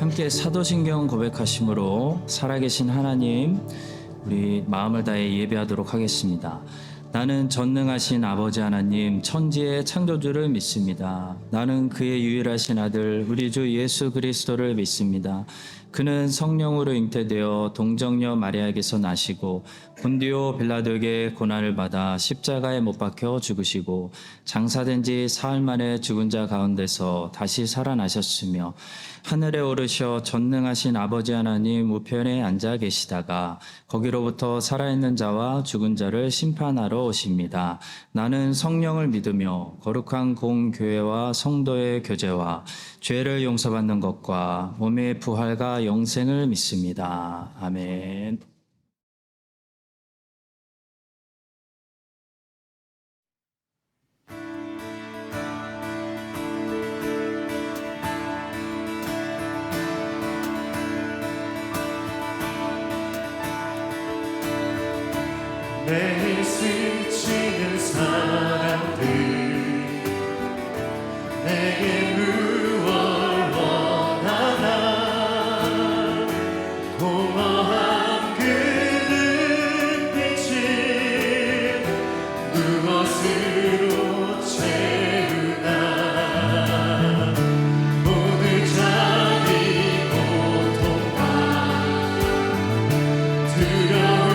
함께 사도신경 고백하심으로 살아계신 하나님, 우리 마음을 다해 예배하도록 하겠습니다. 나는 전능하신 아버지 하나님, 천지의 창조주를 믿습니다. 나는 그의 유일하신 아들 우리 주 예수 그리스도를 믿습니다. 그는 성령으로 잉태되어 동정녀 마리아에게서 나시고 본디오 빌라도에게 고난을 받아 십자가에 못 박혀 죽으시고 장사된 지 사흘 만에 죽은 자 가운데서 다시 살아나셨으며 하늘에 오르셔 전능하신 아버지 하나님 우편에 앉아 계시다가 거기로부터 살아있는 자와 죽은 자를 심판하러 오십니다. 나는 성령을 믿으며 거룩한 공교회와 성도의 교제와 죄를 용서받는 것과 몸의 부활과 영생을 믿습니다. 아멘. 매일 스치는 사람들 내게 무얼 원하나 공허한 그 눈빛은 무엇으로 채우나 모두 자기 고통과 두려움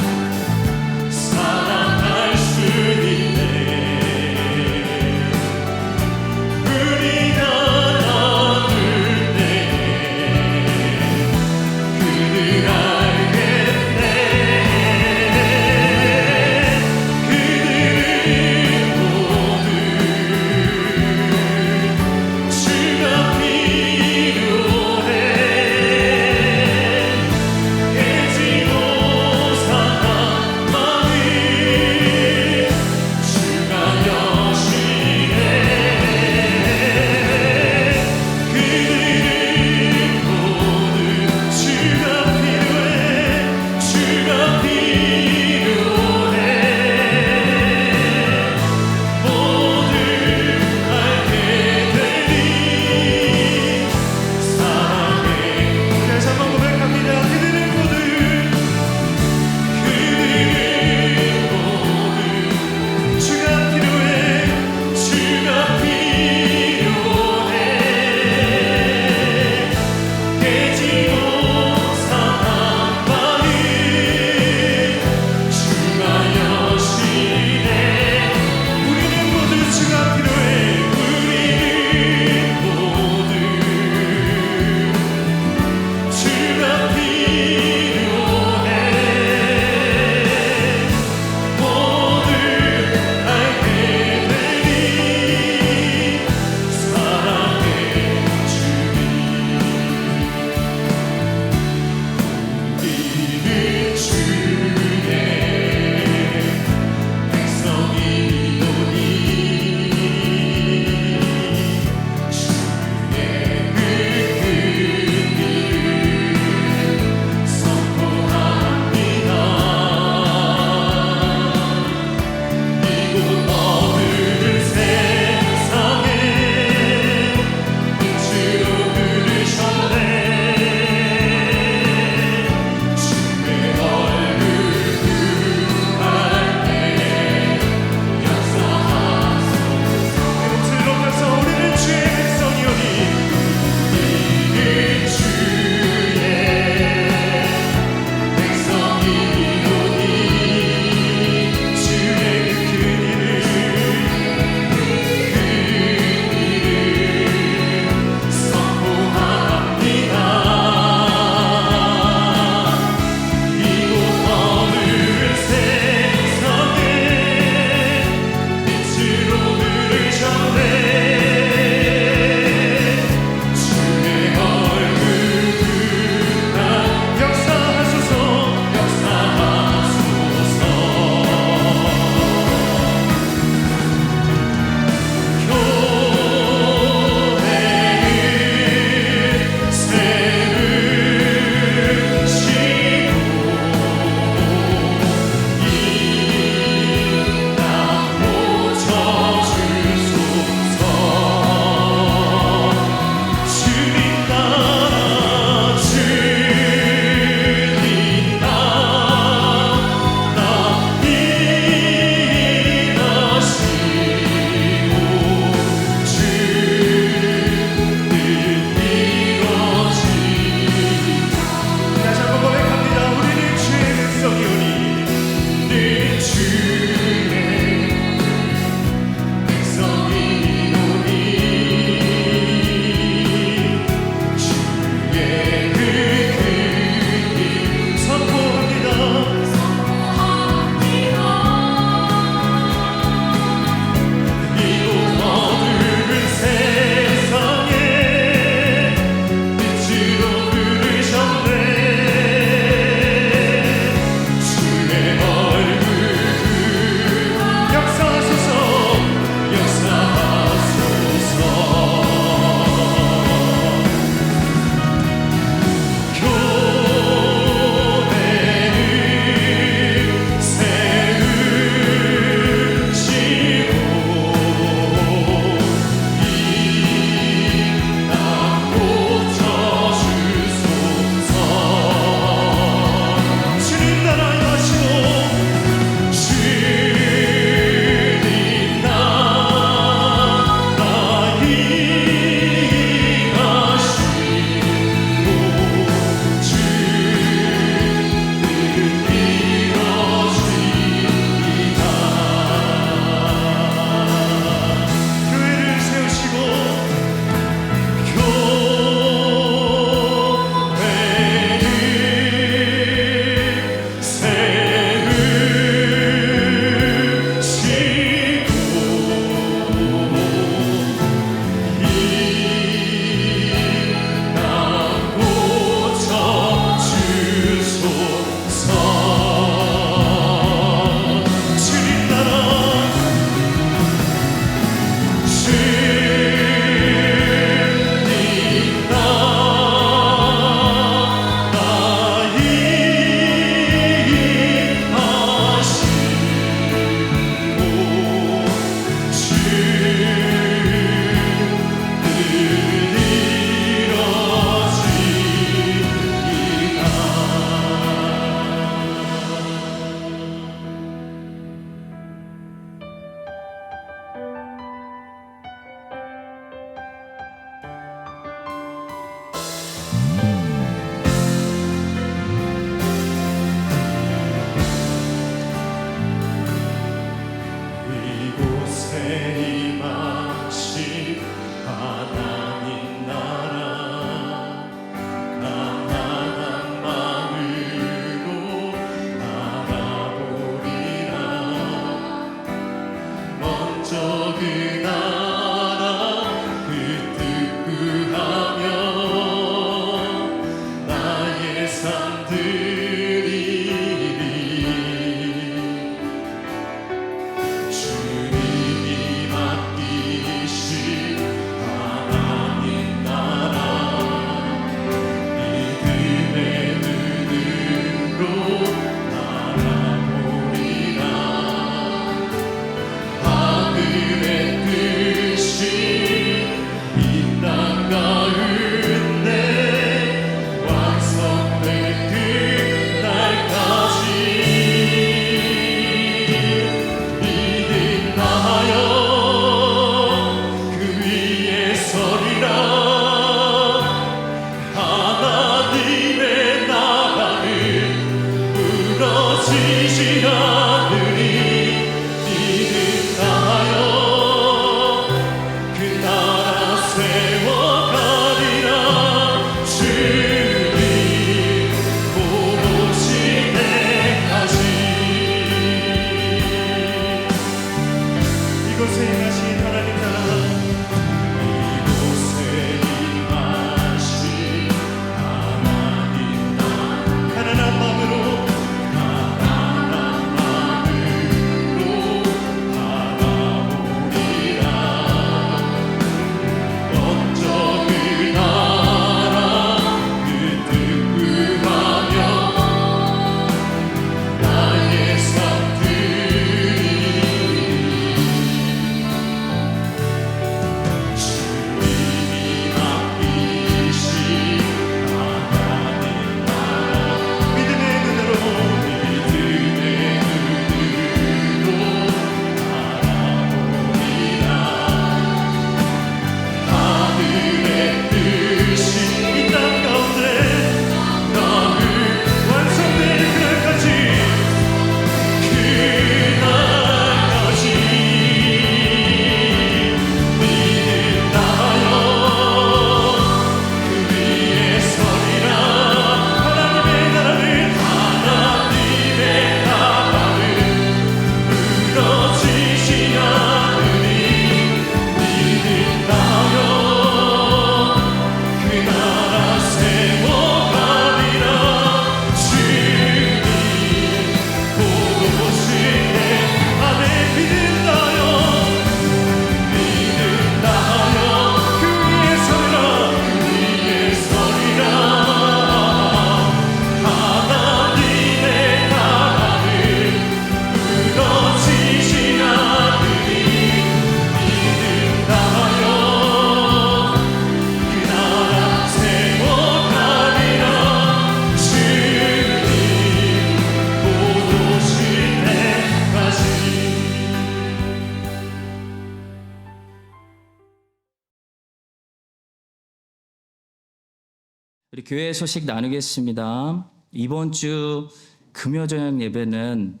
우리 교회 소식 나누겠습니다. 이번 주 금요 저녁 예배는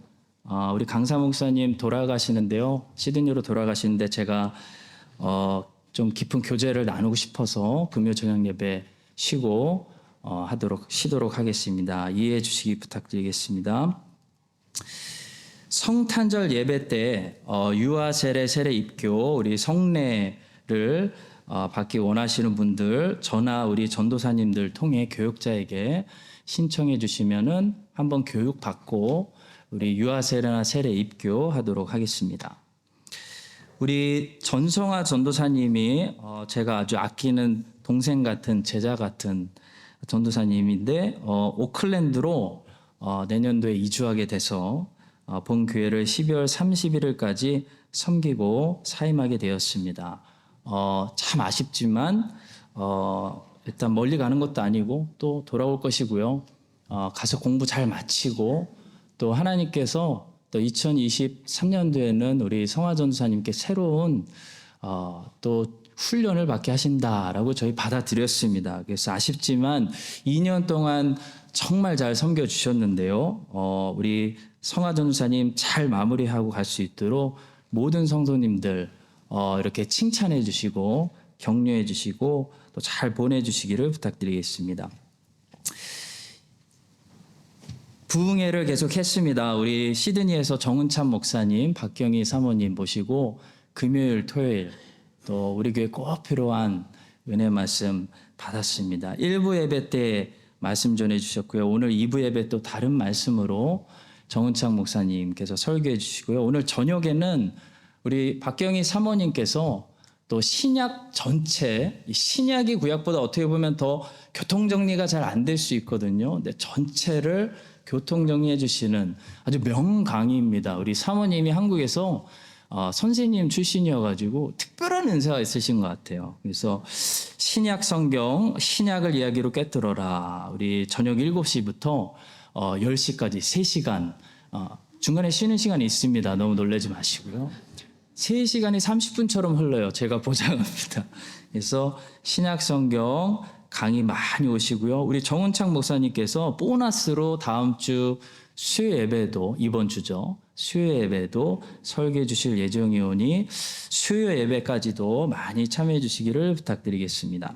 우리 강사 목사님 돌아가시는데요. 시드니로 돌아가시는데 제가 좀 깊은 교제를 나누고 싶어서 금요 저녁 예배 쉬도록 하겠습니다. 이해해 주시기 부탁드리겠습니다. 성탄절 예배 때 유아 세례 입교 우리 성례를 받기 원하시는 분들 저나 우리 전도사님들 통해 교육자에게 신청해 주시면은 한번 교육 받고 우리 유아 세례나 세례 입교하도록 하겠습니다. 우리 전성화 전도사님이 제가 아주 아끼는 동생 같은 제자 같은 전도사님인데 오클랜드로 내년도에 이주하게 돼서 본 교회를 12월 31일까지 섬기고 사임하게 되었습니다. 참 아쉽지만 일단 멀리 가는 것도 아니고 또 돌아올 것이고요. 가서 공부 잘 마치고 또 하나님께서 또 2023년도에는 우리 성화 전도사님께 새로운 또 훈련을 받게 하신다라고 저희 받아들였습니다. 그래서 아쉽지만 2년 동안 정말 잘 섬겨 주셨는데요. 우리 성화 전도사님 잘 마무리하고 갈 수 있도록 모든 성도님들 이렇게 칭찬해 주시고 격려해 주시고 또 잘 보내 주시기를 부탁드리겠습니다. 부흥회를 계속했습니다. 우리 시드니에서 정은찬 목사님, 박경희 사모님 모시고 금요일, 토요일 또 우리 교회 꼭 필요한 은혜 말씀 받았습니다. 1부 예배 때 말씀 전해 주셨고요. 오늘 2부 예배 또 다른 말씀으로 정은찬 목사님께서 설교해 주시고요. 오늘 저녁에는 우리 박경희 사모님께서 또 신약 전체, 신약이 구약보다 어떻게 보면 더 교통정리가 잘 안 될 수 있거든요. 근데 전체를 교통정리해 주시는 아주 명강의입니다. 우리 사모님이 한국에서 선생님 출신이어가지고 특별한 은사가 있으신 것 같아요. 그래서 신약 성경, 신약을 이야기로 꿰뚫어라. 우리 저녁 7시부터 10시까지 3시간, 중간에 쉬는 시간이 있습니다. 너무 놀라지 마시고요. 3시간이 30분처럼 흘러요. 제가 보장합니다. 그래서 신약 성경 강의 많이 오시고요. 우리 정은창 목사님께서 보너스로 다음 주 수요 예배도 이번 주죠. 수요 예배도 설교해 주실 예정이 오니 수요 예배까지도 많이 참여해 주시기를 부탁드리겠습니다.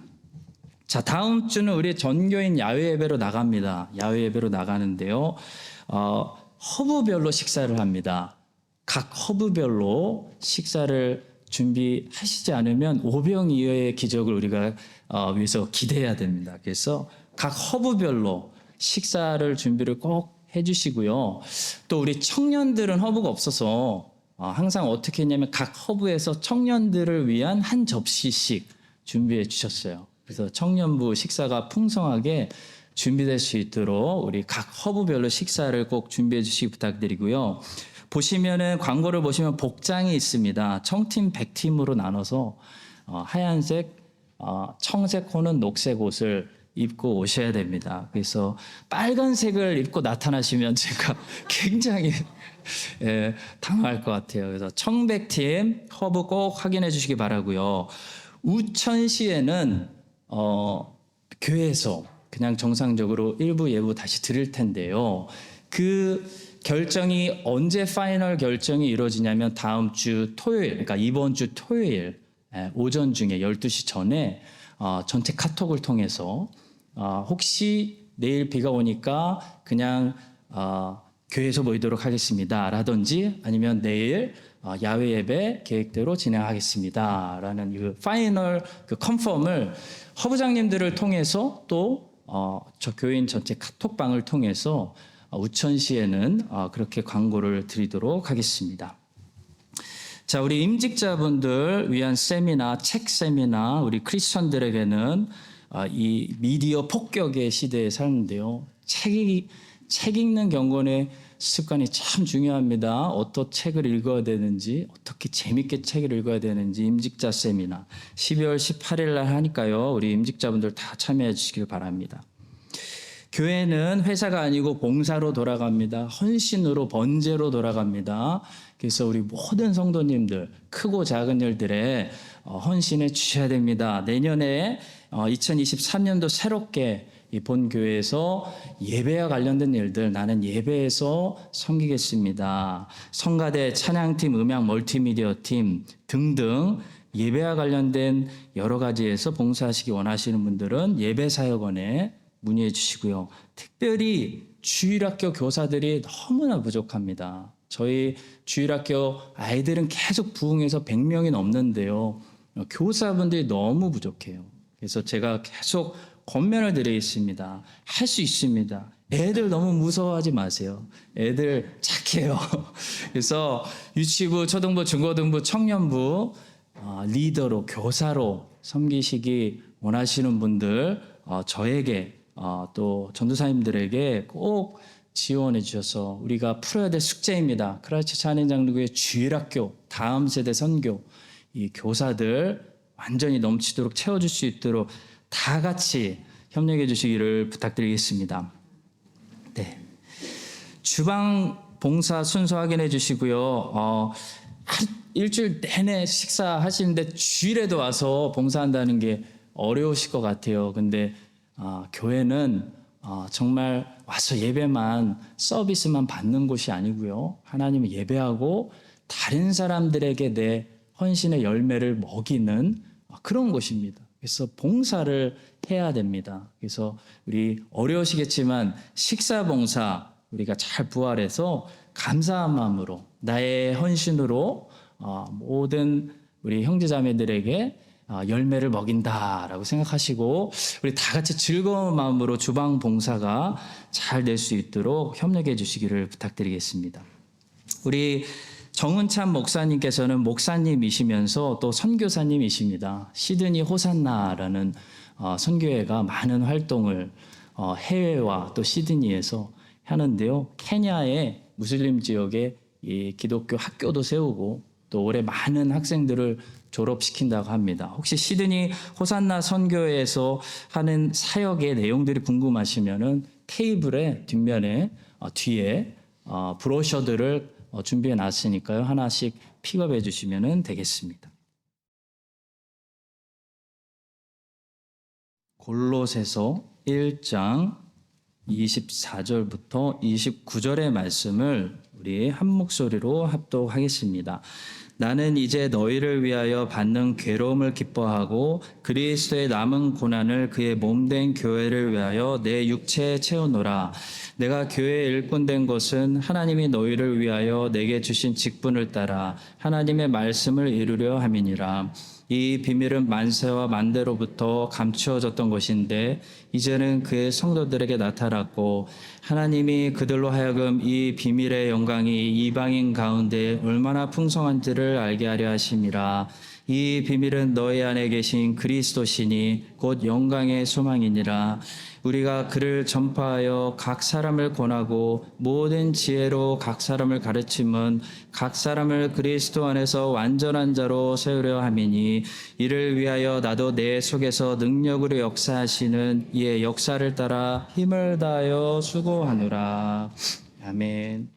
자, 다음 주는 우리 전교인 야외 예배로 나갑니다. 야외 예배로 나가는데요. 허브별로 식사를 합니다. 각 허브별로 식사를 준비하시지 않으면 오병 이어의 기적을 우리가 위해서 기대해야 됩니다. 그래서 각 허브별로 식사를 준비를 꼭 해주시고요. 또 우리 청년들은 허브가 없어서 항상 어떻게 했냐면 각 허브에서 청년들을 위한 한 접시씩 준비해 주셨어요. 그래서 청년부 식사가 풍성하게 준비될 수 있도록 우리 각 허브별로 식사를 꼭 준비해 주시기 부탁드리고요. 보시면은 광고를 보시면 복장이 있습니다. 청팀, 백팀으로 나눠서 하얀색, 청색 혹은 녹색 옷을 입고 오셔야 됩니다. 그래서 빨간색을 입고 나타나시면 제가 굉장히 당황할 것 같아요. 그래서 청백팀 허브 꼭 확인해 주시기 바라고요. 우천시에는 교회에서 그냥 정상적으로 일부 예부 다시 드릴 텐데요. 그 결정이 언제 파이널 결정이 이루어지냐면 다음 주 토요일, 그러니까 이번 주 토요일 오전 중에 12시 전에 전체 카톡을 통해서 혹시 내일 비가 오니까 그냥 교회에서 모이도록 하겠습니다 라든지 아니면 내일 야외 예배 계획대로 진행하겠습니다 라는 그 파이널 그 컨펌을 허부장님들을 통해서 또 저 교인 전체 카톡방을 통해서 우천시에는 그렇게 광고를 드리도록 하겠습니다. 자, 우리 임직자분들 위한 세미나, 책 세미나, 우리 크리스천들에게는 이 미디어 폭격의 시대에 사는데요. 책 읽는 경건의 습관이 참 중요합니다. 어떤 책을 읽어야 되는지, 어떻게 재밌게 책을 읽어야 되는지 임직자 세미나 12월 18일 날 하니까요. 우리 임직자분들 다 참여해 주시길 바랍니다. 교회는 회사가 아니고 봉사로 돌아갑니다. 헌신으로 번제로 돌아갑니다. 그래서 우리 모든 성도님들 크고 작은 일들에 헌신해 주셔야 됩니다. 내년에 2023년도 새롭게 이 본교회에서 예배와 관련된 일들 나는 예배에서 섬기겠습니다. 성가대, 찬양팀, 음향, 멀티미디어 팀 등등 예배와 관련된 여러 가지에서 봉사하시기 원하시는 분들은 예배사역원에 문의해 주시고요. 특별히 주일학교 교사들이 너무나 부족합니다. 저희 주일학교 아이들은 계속 부흥해서 100명이 넘는데요. 교사분들이 너무 부족해요. 그래서 제가 계속 권면을 드리겠습니다. 할 수 있습니다. 애들 너무 무서워하지 마세요. 애들 착해요. 그래서 유치부, 초등부, 중고등부, 청년부 리더로, 교사로 섬기시기 원하시는 분들 저에게 또 전도사님들에게 꼭 지원해 주셔서 우리가 풀어야 될 숙제입니다. 크라이스트 한인장로교회 주일학교 다음 세대 선교 이 교사들 완전히 넘치도록 채워줄 수 있도록 다 같이 협력해 주시기를 부탁드리겠습니다. 네, 주방 봉사 순서 확인해 주시고요. 일주일 내내 식사하시는데 주일에도 와서 봉사한다는 게 어려우실 것 같아요. 근데 교회는 정말 와서 예배만 서비스만 받는 곳이 아니고요. 하나님을 예배하고 다른 사람들에게 내 헌신의 열매를 먹이는 그런 곳입니다. 그래서 봉사를 해야 됩니다. 그래서 우리 어려우시겠지만 식사 봉사 우리가 잘 부활해서 감사한 마음으로 나의 헌신으로 모든 우리 형제자매들에게 열매를 먹인다라고 생각하시고 우리 다 같이 즐거운 마음으로 주방 봉사가 잘 될 수 있도록 협력해 주시기를 부탁드리겠습니다. 우리 정은찬 목사님께서는 목사님이시면서 또 선교사님이십니다. 시드니 호산나라는 선교회가 많은 활동을 해외와 또 시드니에서 하는데요. 케냐의 무슬림 지역에 이 기독교 학교도 세우고 또 올해 많은 학생들을 졸업시킨다고 합니다. 혹시 시드니 호산나 선교회에서 하는 사역의 내용들이 궁금하시면은 테이블의 뒷면에 뒤에 브로셔들을 준비해 놨으니까요. 하나씩 픽업해 주시면 되겠습니다. 골로새서 1장 24절부터 29절의 말씀을 우리 한 목소리로 합독하겠습니다. 나는 이제 너희를 위하여 받는 괴로움을 기뻐하고 그리스도의 남은 고난을 그의 몸된 교회를 위하여 내 육체에 채우노라. 내가 교회의 일꾼 된 것은 하나님이 너희를 위하여 내게 주신 직분을 따라 하나님의 말씀을 이루려 함이니라. 이 비밀은 만세와 만대로부터 감추어졌던 것인데 이제는 그의 성도들에게 나타났고 하나님이 그들로 하여금 이 비밀의 영광이 이방인 가운데 얼마나 풍성한지를 알게 하려 하심이라. 이 비밀은 너희 안에 계신 그리스도시니 곧 영광의 소망이니라. 우리가 그를 전파하여 각 사람을 권하고 모든 지혜로 각 사람을 가르침은 각 사람을 그리스도 안에서 완전한 자로 세우려 함이니 이를 위하여 나도 내 속에서 능력으로 역사하시는 이의 역사를 따라 힘을 다하여 수고하노라. 아멘.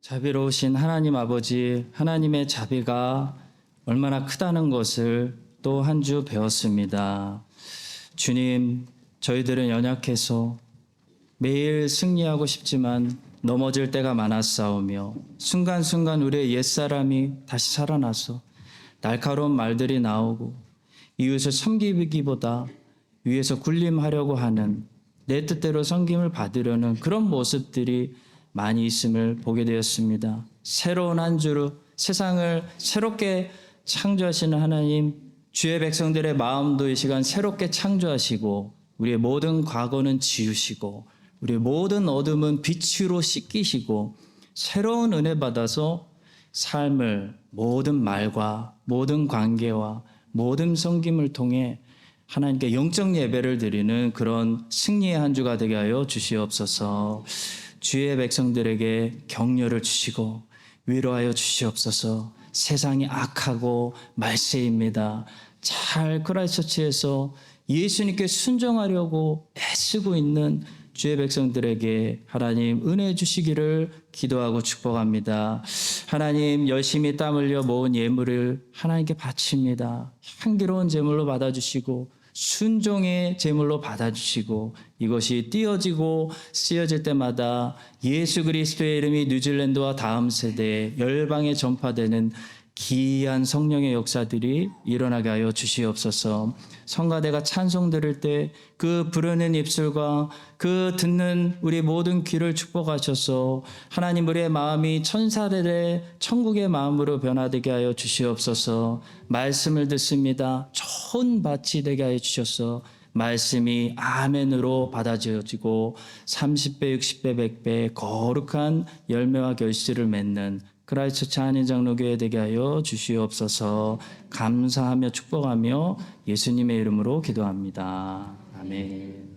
자비로우신 하나님 아버지, 하나님의 자비가 얼마나 크다는 것을 또 한 주 배웠습니다. 주님, 저희들은 연약해서 매일 승리하고 싶지만 넘어질 때가 많았사오며 순간순간 우리의 옛사람이 다시 살아나서 날카로운 말들이 나오고 이웃을 섬기기보다 위에서 군림하려고 하는 내 뜻대로 섬김을 받으려는 그런 모습들이 많이 있음을 보게 되었습니다. 새로운 한 주로 세상을 새롭게 창조하시는 하나님, 주의 백성들의 마음도 이 시간 새롭게 창조하시고 우리의 모든 과거는 지우시고 우리의 모든 어둠은 빛으로 씻기시고 새로운 은혜 받아서 삶을 모든 말과 모든 관계와 모든 섬김을 통해 하나님께 영적 예배를 드리는 그런 승리의 한 주가 되게 하여 주시옵소서. 주의 백성들에게 격려를 주시고 위로하여 주시옵소서. 세상이 악하고 말세입니다. 잘 크라이스처치에서 예수님께 순종하려고 애쓰고 있는 주의 백성들에게 하나님 은혜 주시기를 기도하고 축복합니다. 하나님 열심히 땀 흘려 모은 예물을 하나님께 바칩니다. 향기로운 제물로 받아주시고 순종의 제물로 받아주시고 이것이 띄어지고 쓰여질 때마다 예수 그리스도의 이름이 뉴질랜드와 다음 세대에 열방에 전파되는 기이한 성령의 역사들이 일어나게 하여 주시옵소서. 성가대가 찬송 들을 때 그 부르는 입술과 그 듣는 우리 모든 귀를 축복하셔서 하나님 우리의 마음이 천사들의 천국의 마음으로 변화되게 하여 주시옵소서. 말씀을 듣습니다. 좋은 밭이 되게 하여 주셔서 말씀이 아멘으로 받아들여지고 30배, 60배, 100배 거룩한 열매와 결실을 맺는 크라이스처치 한인장로교회 되게 하여 주시옵소서. 감사하며 축복하며 예수님의 이름으로 기도합니다. 아멘.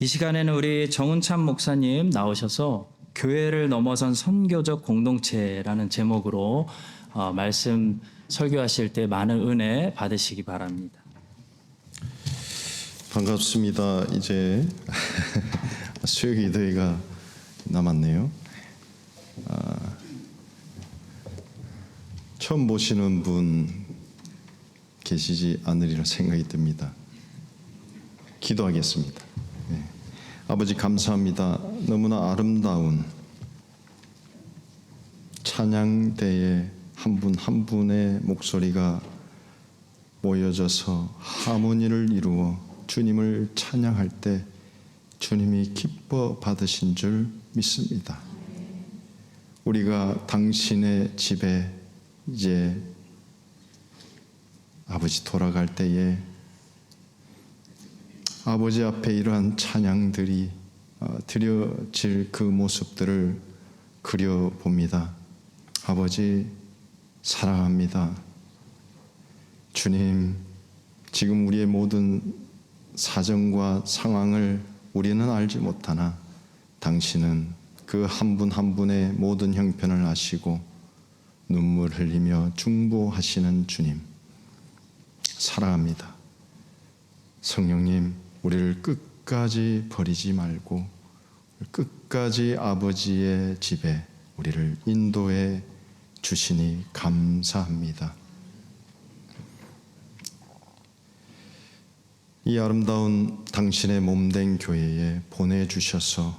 이 시간에는 우리 정은찬 목사님 나오셔서 교회를 넘어선 선교적 공동체라는 제목으로 말씀 설교하실 때 많은 은혜 받으시기 바랍니다. 반갑습니다. 이제 수요기도회가 남았네요. 처음 보시는 분 계시지 않으리라 생각이 듭니다. 기도하겠습니다. 네. 아버지 감사합니다. 너무나 아름다운 찬양대에 한 분 한 분의 목소리가 모여져서 하모니를 이루어 주님을 찬양할 때 주님이 기뻐 받으신 줄 믿습니다. 우리가 당신의 집에 이제 아버지 돌아갈 때에 아버지 앞에 이러한 찬양들이 드려질 그 모습들을 그려봅니다. 아버지 사랑합니다. 주님, 지금 우리의 모든 사정과 상황을 우리는 알지 못하나 당신은 그 한 분 한 분의 모든 형편을 아시고 눈물 흘리며 중보하시는 주님 사랑합니다. 성령님, 우리를 끝까지 버리지 말고 끝까지 아버지의 집에 우리를 인도해 주시니 감사합니다. 이 아름다운 당신의 몸된 교회에 보내주셔서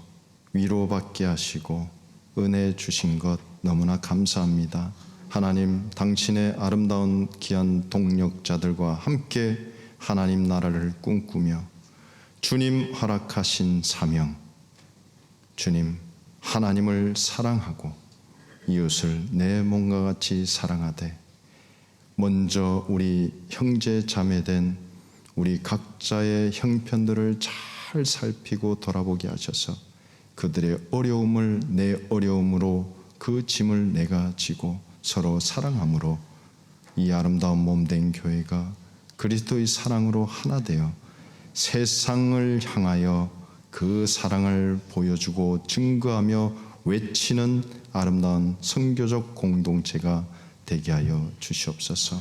위로받게 하시고 은혜 주신 것 너무나 감사합니다. 하나님, 당신의 아름다운 귀한 동력자들과 함께 하나님 나라를 꿈꾸며 주님 허락하신 사명, 주님 하나님을 사랑하고 이웃을 내 몸과 같이 사랑하되 먼저 우리 형제 자매된 우리 각자의 형편들을 잘 살피고 돌아보게 하셔서 그들의 어려움을 내 어려움으로 그 짐을 내가 지고 서로 사랑함으로 이 아름다운 몸된 교회가 그리스도의 사랑으로 하나 되어 세상을 향하여 그 사랑을 보여주고 증거하며 외치는 아름다운 선교적 공동체가 되게 하여 주시옵소서.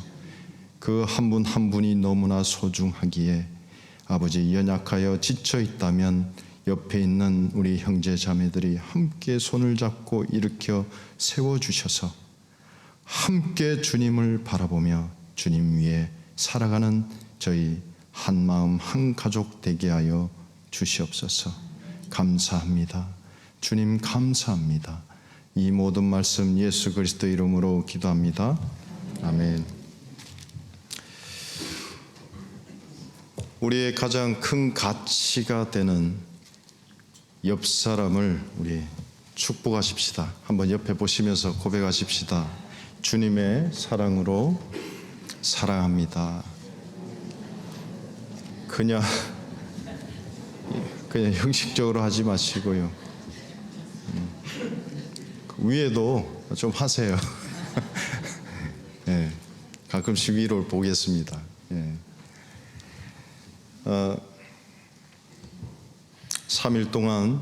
그 한 분 한 분이 너무나 소중하기에 아버지 연약하여 지쳐 있다면 옆에 있는 우리 형제 자매들이 함께 손을 잡고 일으켜 세워주셔서 함께 주님을 바라보며 주님 위에 살아가는 저희 한 마음 한 가족 되게 하여 주시옵소서. 감사합니다. 주님 감사합니다. 이 모든 말씀 예수 그리스도 이름으로 기도합니다. 아멘. 우리의 가장 큰 가치가 되는 옆 사람을 우리 축복하십시다. 한번 옆에 보시면서 고백하십시다. 주님의 사랑으로 사랑합니다. 그냥 형식적으로 하지 마시고요. 위에도 좀 하세요. 네, 가끔씩 위로를 보겠습니다. 네. 3일 동안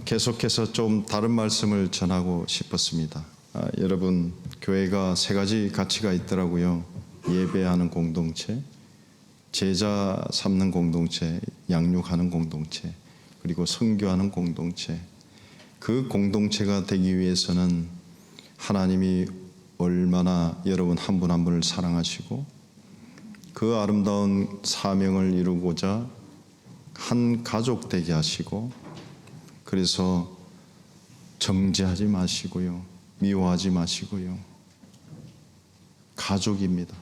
계속해서 좀 다른 말씀을 전하고 싶었습니다. 여러분, 교회가 세 가지 가치가 있더라고요. 예배하는 공동체, 제자 삼는 공동체, 양육하는 공동체, 그리고 선교하는 공동체. 그 공동체가 되기 위해서는 하나님이 얼마나 여러분 한 분 한 분을 사랑하시고 그 아름다운 사명을 이루고자 한 가족 되게 하시고, 그래서 정죄하지 마시고요, 미워하지 마시고요. 가족입니다.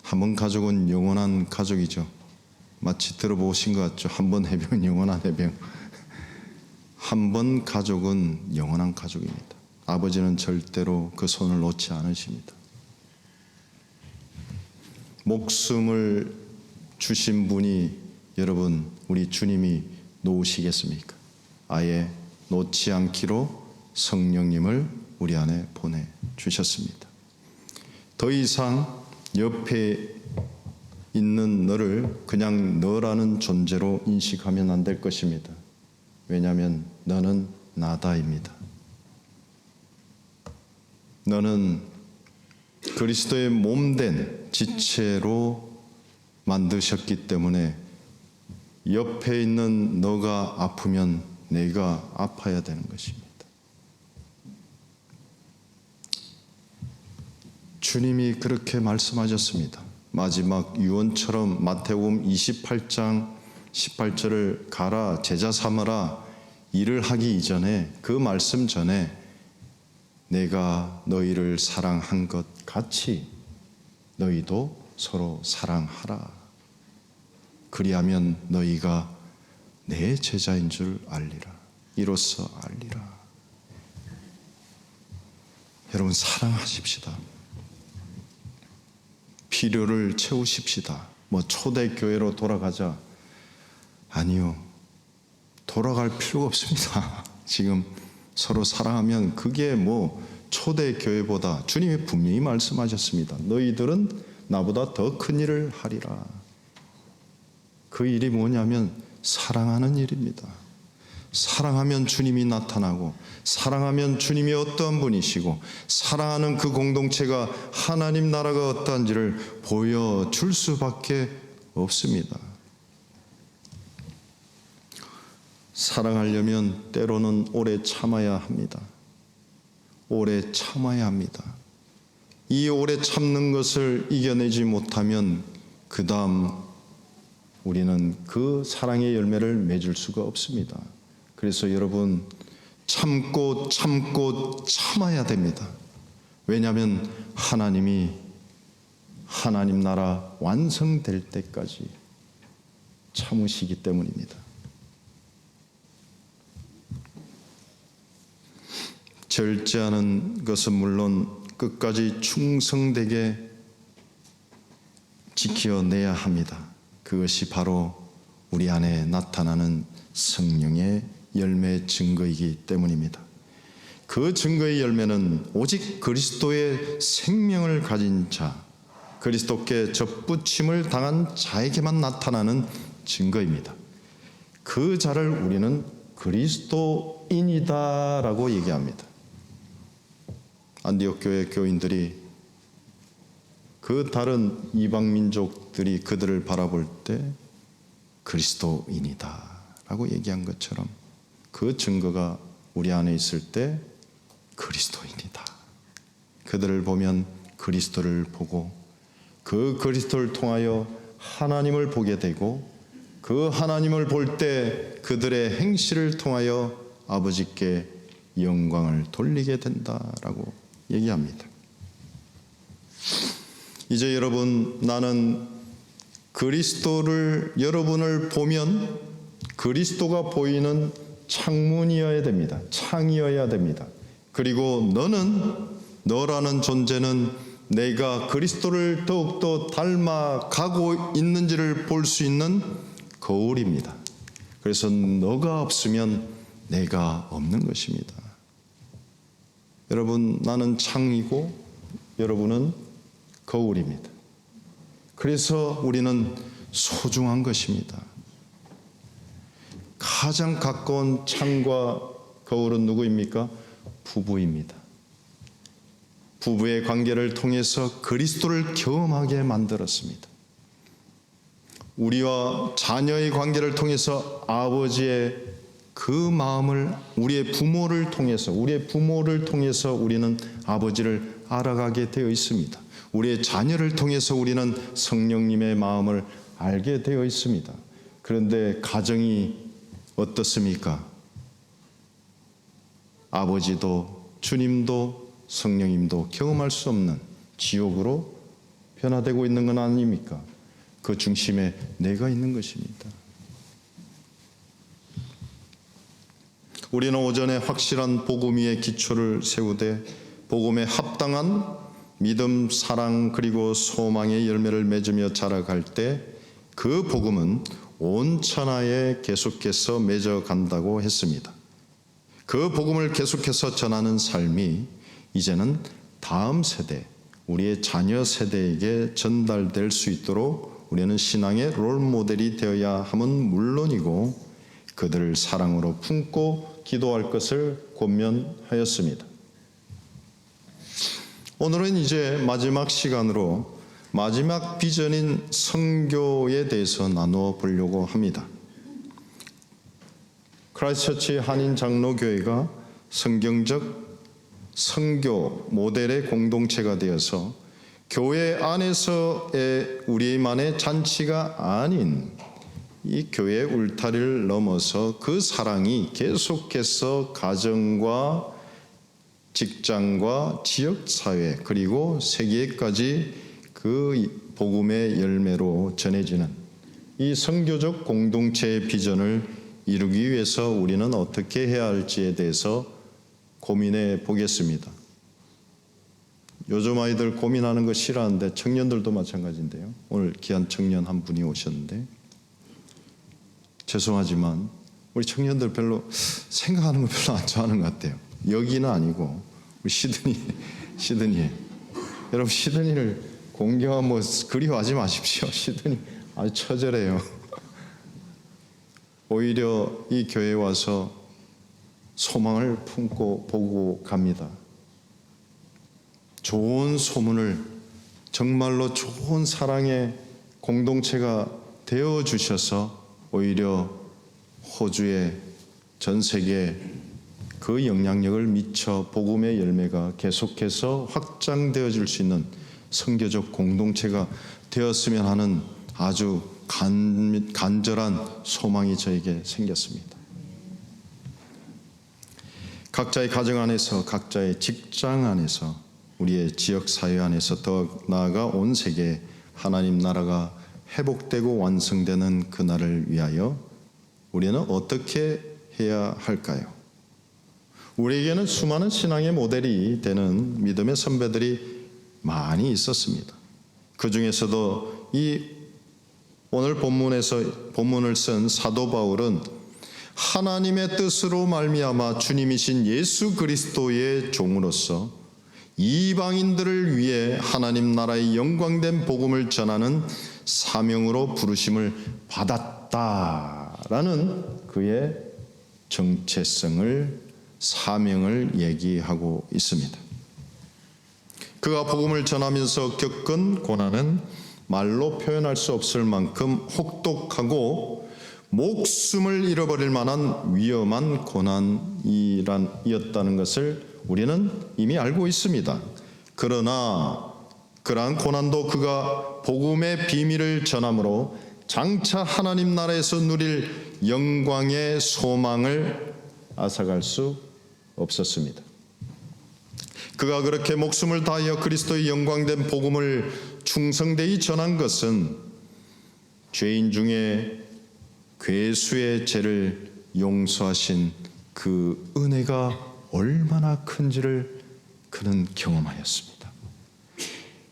한 번 가족은 영원한 가족이죠. 마치 들어보신 것 같죠? 한 번 해병 영원한 해병. 한 번 가족은 영원한 가족입니다. 아버지는 절대로 그 손을 놓지 않으십니다. 목숨을 주신 분이 여러분 우리 주님이 놓으시겠습니까? 아예 놓지 않기로 성령님을 우리 안에 보내주셨습니다. 더 이상 옆에 있는 너를 그냥 너라는 존재로 인식하면 안 될 것입니다. 왜냐하면 너는 나다입니다. 너는 그리스도의 몸된 지체로 만드셨기 때문에 옆에 있는 너가 아프면 내가 아파야 되는 것입니다. 주님이 그렇게 말씀하셨습니다. 마지막 유언처럼 마태복음 28장 18절을 가라 제자 삼으라 일을 하기 이전에 그 말씀 전에 내가 너희를 사랑한 것 같이 너희도 서로 사랑하라. 그리하면 너희가 내 제자인 줄 알리라. 이로써 알리라. 여러분 사랑하십시다. 필요를 채우십시다. 뭐 초대교회로 돌아가자. 아니요. 돌아갈 필요가 없습니다. 지금 서로 사랑하면 그게 뭐 초대교회보다 주님이 분명히 말씀하셨습니다. 너희들은 나보다 더 큰 일을 하리라. 그 일이 뭐냐면 사랑하는 일입니다. 사랑하면 주님이 나타나고 사랑하면 주님이 어떠한 분이시고 사랑하는 그 공동체가 하나님 나라가 어떠한지를 보여줄 수밖에 없습니다. 사랑하려면 때로는 오래 참아야 합니다. 오래 참아야 합니다. 이 오래 참는 것을 이겨내지 못하면 그 다음 우리는 그 사랑의 열매를 맺을 수가 없습니다. 그래서 여러분 참고 참고 참아야 됩니다. 왜냐하면 하나님이 하나님 나라 완성될 때까지 참으시기 때문입니다. 절제하는 것은 물론 끝까지 충성되게 지켜내야 합니다. 그것이 바로 우리 안에 나타나는 성령의 열매의 증거이기 때문입니다. 그 증거의 열매는 오직 그리스도의 생명을 가진 자, 그리스도께 접붙임을 당한 자에게만 나타나는 증거입니다. 그 자를 우리는 그리스도인이다라고 얘기합니다. 안디옥 교회 교인들이 그 다른 이방 민족들이 그들을 바라볼 때 그리스도인이다라고 얘기한 것처럼 그 증거가 우리 안에 있을 때 그리스도인이다. 그들을 보면 그리스도를 보고 그 그리스도를 통하여 하나님을 보게 되고 그 하나님을 볼 때 그들의 행실을 통하여 아버지께 영광을 돌리게 된다라고 얘기합니다. 이제 여러분, 나는 그리스도를 여러분을 보면 그리스도가 보이는 창문이어야 됩니다. 창이어야 됩니다. 그리고 너라는 존재는 내가 그리스도를 더욱더 닮아가고 있는지를 볼 수 있는 거울입니다. 그래서 너가 없으면 내가 없는 것입니다. 여러분, 나는 창이고 여러분은 거울입니다. 그래서 우리는 소중한 것입니다. 가장 가까운 창과 거울은 누구입니까? 부부입니다. 부부의 관계를 통해서 그리스도를 경험하게 만들었습니다. 우리와 자녀의 관계를 통해서 아버지의 그 마음을 우리의 부모를 통해서 우리는 아버지를 알아가게 되어 있습니다. 우리의 자녀를 통해서 우리는 성령님의 마음을 알게 되어 있습니다. 그런데 가정이 어떻습니까? 아버지도 주님도 성령님도 경험할 수 없는 지옥으로 변화되고 있는 건 아닙니까? 그 중심에 내가 있는 것입니다. 우리는 오전에 확실한 복음 위에 기초를 세우되 복음에 합당한 믿음, 사랑 그리고 소망의 열매를 맺으며 자라갈 때 그 복음은 온 천하에 계속해서 맺어간다고 했습니다. 그 복음을 계속해서 전하는 삶이 이제는 다음 세대, 우리의 자녀 세대에게 전달될 수 있도록 우리는 신앙의 롤모델이 되어야 함은 물론이고 그들을 사랑으로 품고 기도할 것을 권면하였습니다. 오늘은 이제 마지막 시간으로 마지막 비전인 선교에 대해서 나누어 보려고 합니다. 크라이스트처치 한인장로교회가 성경적 선교 모델의 공동체가 되어서 교회 안에서의 우리만의 잔치가 아닌 이 교회의 울타리를 넘어서 그 사랑이 계속해서 가정과 직장과 지역사회 그리고 세계까지 그 복음의 열매로 전해지는 이 선교적 공동체의 비전을 이루기 위해서 우리는 어떻게 해야 할지에 대해서 고민해 보겠습니다. 요즘 아이들 고민하는 거 싫어하는데 청년들도 마찬가지인데요. 오늘 귀한 청년 한 분이 오셨는데 죄송하지만 우리 청년들 별로 생각하는 거 별로 안 좋아하는 것 같아요. 여기는 아니고 우리 시드니 여러분 시드니를 공경하면 뭐 그리워하지 마십시오. 시드니 아주 처절해요. 오히려 이 교회에 와서 소망을 품고 보고 갑니다. 좋은 소문을 정말로 좋은 사랑의 공동체가 되어주셔서 오히려 호주에 전 세계에 그 영향력을 미쳐 복음의 열매가 계속해서 확장되어질 수 있는 선교적 공동체가 되었으면 하는 아주 간절한 소망이 저에게 생겼습니다. 각자의 가정 안에서, 각자의 직장 안에서, 우리의 지역 사회 안에서 더 나아가 온 세계에 하나님 나라가 회복되고 완성되는 그날을 위하여 우리는 어떻게 해야 할까요? 우리에게는 수많은 신앙의 모델이 되는 믿음의 선배들이 많이 있었습니다. 그 중에서도 이 오늘 본문을 쓴 사도 바울은 하나님의 뜻으로 말미암아 주님이신 예수 그리스도의 종으로서 이방인들을 위해 하나님 나라의 영광된 복음을 전하는 사명으로 부르심을 받았다라는 그의 정체성을 사명을 얘기하고 있습니다. 그가 복음을 전하면서 겪은 고난은 말로 표현할 수 없을 만큼 혹독하고 목숨을 잃어버릴 만한 위험한 고난이었다는 것을 우리는 이미 알고 있습니다. 그러나 그러한 고난도 그가 복음의 비밀을 전함으로 장차 하나님 나라에서 누릴 영광의 소망을 앗아갈 수 없었습니다. 그가 그렇게 목숨을 다하여 그리스도의 영광된 복음을 충성되이 전한 것은 죄인 중에 괴수의 죄를 용서하신 그 은혜가 얼마나 큰지를 그는 경험하였습니다.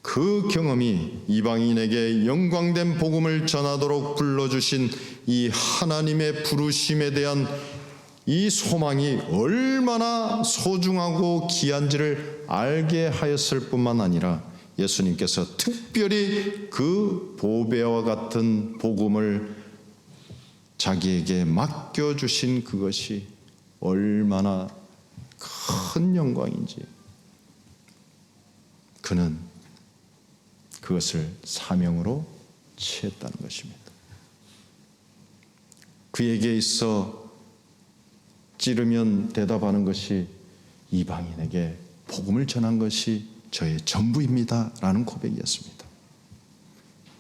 그 경험이 이방인에게 영광된 복음을 전하도록 불러주신 이 하나님의 부르심에 대한 이 소망이 얼마나 소중하고 귀한지를 알게 하였을 뿐만 아니라 예수님께서 특별히 그 보배와 같은 복음을 자기에게 맡겨주신 그것이 얼마나 큰 영광인지 그는 그것을 사명으로 취했다는 것입니다. 그에게 있어 찌르면 대답하는 것이 이방인에게 복음을 전한 것이 저의 전부입니다 라는 고백이었습니다.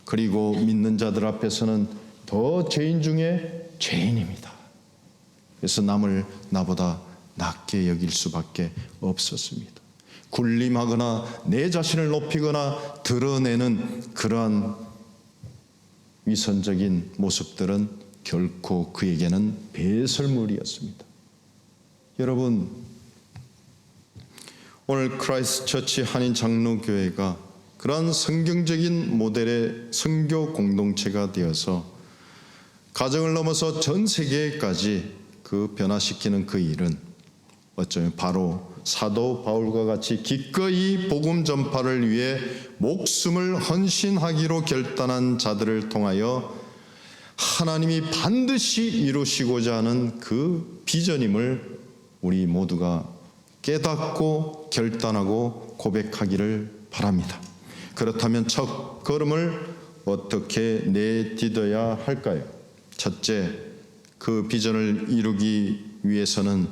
그리고 믿는 자들 앞에서는 더 죄인 중에 죄인입니다. 그래서 남을 나보다 낮게 여길 수밖에 없었습니다. 군림하거나 내 자신을 높이거나 드러내는 그러한 위선적인 모습들은 결코 그에게는 배설물이었습니다. 여러분, 오늘 크라이스트처치 한인장로교회가 그러한 성경적인 모델의 선교 공동체가 되어서 가정을 넘어서 전 세계까지 그 변화시키는 그 일은 어쩌면 바로 사도 바울과 같이 기꺼이 복음 전파를 위해 목숨을 헌신하기로 결단한 자들을 통하여 하나님이 반드시 이루시고자 하는 그 비전임을 우리 모두가 깨닫고 결단하고 고백하기를 바랍니다. 그렇다면 첫 걸음을 어떻게 내딛어야 할까요? 첫째, 그 비전을 이루기 위해서는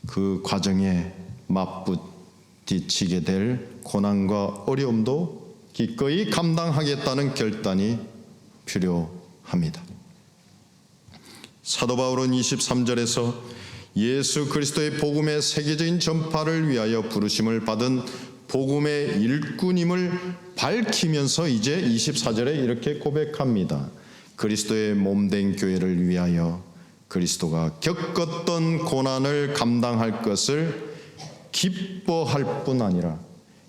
그 과정에 맞부딪히게 될 고난과 어려움도 기꺼이 감당하겠다는 결단이 필요합니다. 사도 바울은 23절에서 예수 그리스도의 복음의 세계적인 전파를 위하여 부르심을 받은 복음의 일꾼임을 밝히면서 이제 24절에 이렇게 고백합니다. 그리스도의 몸된 교회를 위하여 그리스도가 겪었던 고난을 감당할 것을 기뻐할 뿐 아니라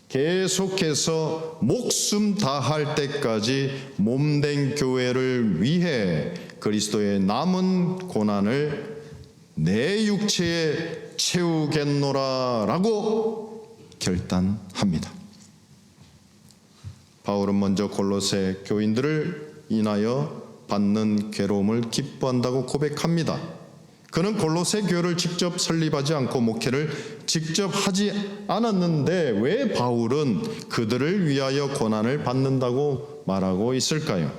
계속해서 목숨 다할 때까지 몸된 교회를 위해 그리스도의 남은 고난을 내 육체에 채우겠노라라고 결단합니다. 바울은 먼저 골로새 교인들을 인하여 받는 괴로움을 기뻐한다고 고백합니다. 그는 골로새 교회를 직접 설립하지 않고 목회를 직접 하지 않았는데 왜 바울은 그들을 위하여 고난을 받는다고 말하고 있을까요?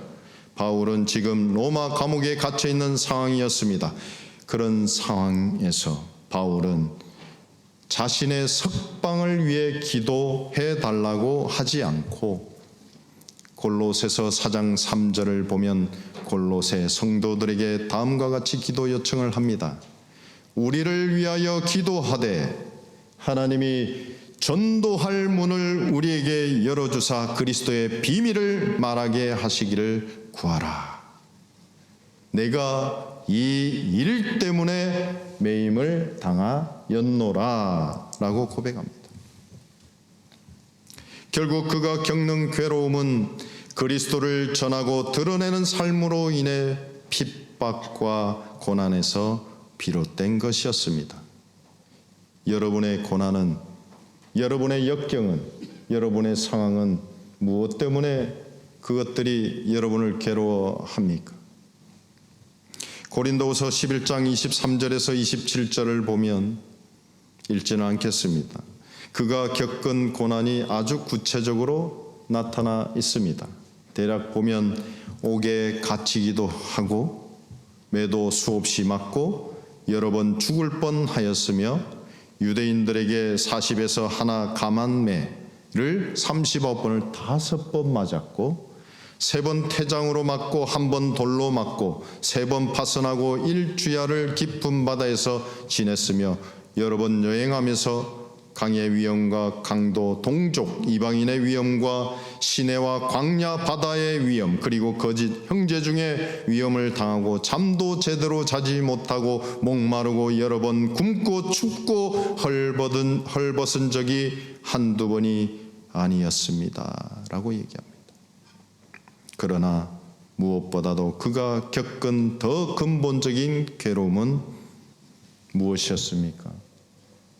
바울은 지금 로마 감옥에 갇혀 있는 상황이었습니다. 그런 상황에서 바울은 자신의 석방을 위해 기도해 달라고 하지 않고 골로새서 4장 3절을 보면 골로새 성도들에게 다음과 같이 기도 요청을 합니다. 우리를 위하여 기도하되 하나님이 전도할 문을 우리에게 열어주사 그리스도의 비밀을 말하게 하시기를 구하라. 내가 이 일 때문에 매임을 당하였노라 라고 고백합니다. 결국 그가 겪는 괴로움은 그리스도를 전하고 드러내는 삶으로 인해 핍박과 고난에서 비롯된 것이었습니다. 여러분의 고난은, 여러분의 역경은, 여러분의 상황은 무엇 때문에 그것들이 여러분을 괴로워합니까? 고린도후서 11장 23절에서 27절을 보면 읽지는 않겠습니다. 그가 겪은 고난이 아주 구체적으로 나타나 있습니다. 대략 보면 옥에 갇히기도 하고 매도 수없이 맞고 여러 번 죽을 뻔하였으며 유대인들에게 40에서 하나 감한매를 39번을 5번 맞았고 3번 태장으로 맞고 1번 돌로 맞고 3번 파선하고 1주야를 깊은 바다에서 지냈으며 여러 번 여행하면서 강의 위험과 강도, 동족, 이방인의 위험과 시내와 광야 바다의 위험, 그리고 거짓 형제 중에 위험을 당하고 잠도 제대로 자지 못하고 목마르고 여러 번 굶고 춥고 헐벗은 적이 한두 번이 아니었습니다 라고 얘기합니다. 그러나 무엇보다도 그가 겪은 더 근본적인 괴로움은 무엇이었습니까?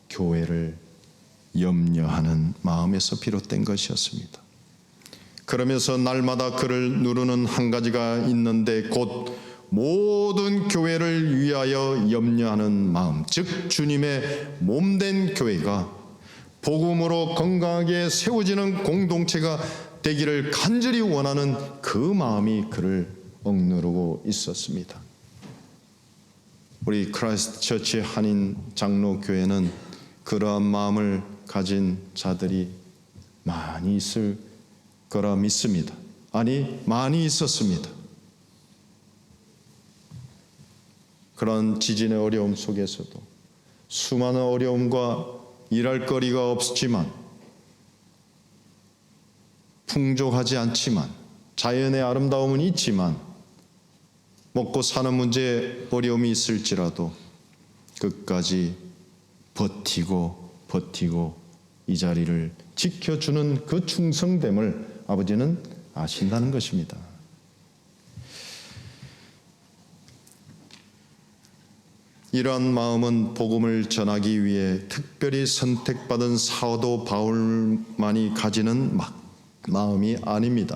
교회를 염려하는 마음에서 비롯된 것이었습니다. 그러면서 날마다 그를 누르는 한 가지가 있는데 곧 모든 교회를 위하여 염려하는 마음, 즉 주님의 몸된 교회가 복음으로 건강하게 세워지는 공동체가 되기를 간절히 원하는 그 마음이 그를 억누르고 있었습니다. 우리 크라이스트 처치 한인 장로교회는 그러한 마음을 가진 자들이 많이 있을 거라 믿습니다. 아니, 많이 있었습니다. 그런 지진의 어려움 속에서도 수많은 어려움과 일할 거리가 없지만 풍족하지 않지만 자연의 아름다움은 있지만 먹고 사는 문제에 어려움이 있을지라도 끝까지 버티고 이 자리를 지켜주는 그 충성됨을 아버지는 아신다는 것입니다. 이러한 마음은 복음을 전하기 위해 특별히 선택받은 사도 바울만이 가지는 마음이 아닙니다.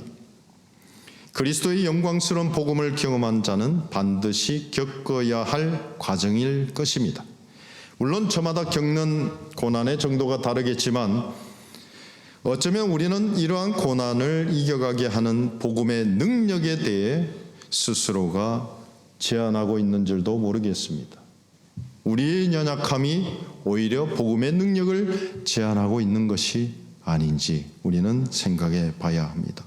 그리스도의 영광스러운 복음을 경험한 자는 반드시 겪어야 할 과정일 것입니다. 물론 저마다 겪는 고난의 정도가 다르겠지만 어쩌면 우리는 이러한 고난을 이겨가게 하는 복음의 능력에 대해 스스로가 제한하고 있는 줄도 모르겠습니다. 우리의 연약함이 오히려 복음의 능력을 제한하고 있는 것이 아닌지 우리는 생각해 봐야 합니다.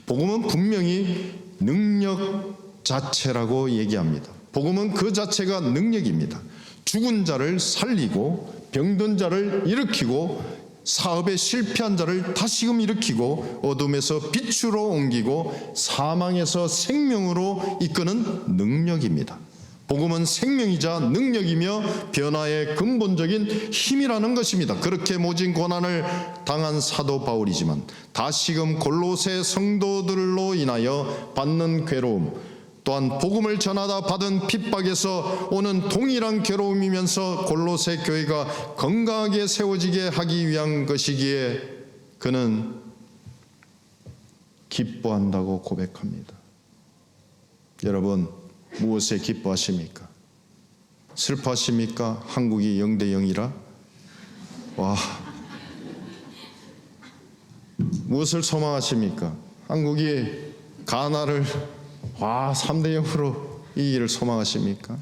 복음은 분명히 능력 자체라고 얘기합니다. 복음은 그 자체가 능력입니다. 죽은 자를 살리고 병든 자를 일으키고 사업에 실패한 자를 다시금 일으키고 어둠에서 빛으로 옮기고 사망에서 생명으로 이끄는 능력입니다. 복음은 생명이자 능력이며 변화의 근본적인 힘이라는 것입니다. 그렇게 모진 고난을 당한 사도 바울이지만 다시금 골로새 성도들로 인하여 받는 괴로움, 또한 복음을 전하다 받은 핍박에서 오는 동일한 괴로움이면서 골로새 교회가 건강하게 세워지게 하기 위한 것이기에 그는 기뻐한다고 고백합니다. 여러분, 무엇에 기뻐하십니까? 슬퍼하십니까? 한국이 0대0이라? 와, 무엇을 소망하십니까? 한국이 가나를 3대0으로 이 일을 소망하십니까?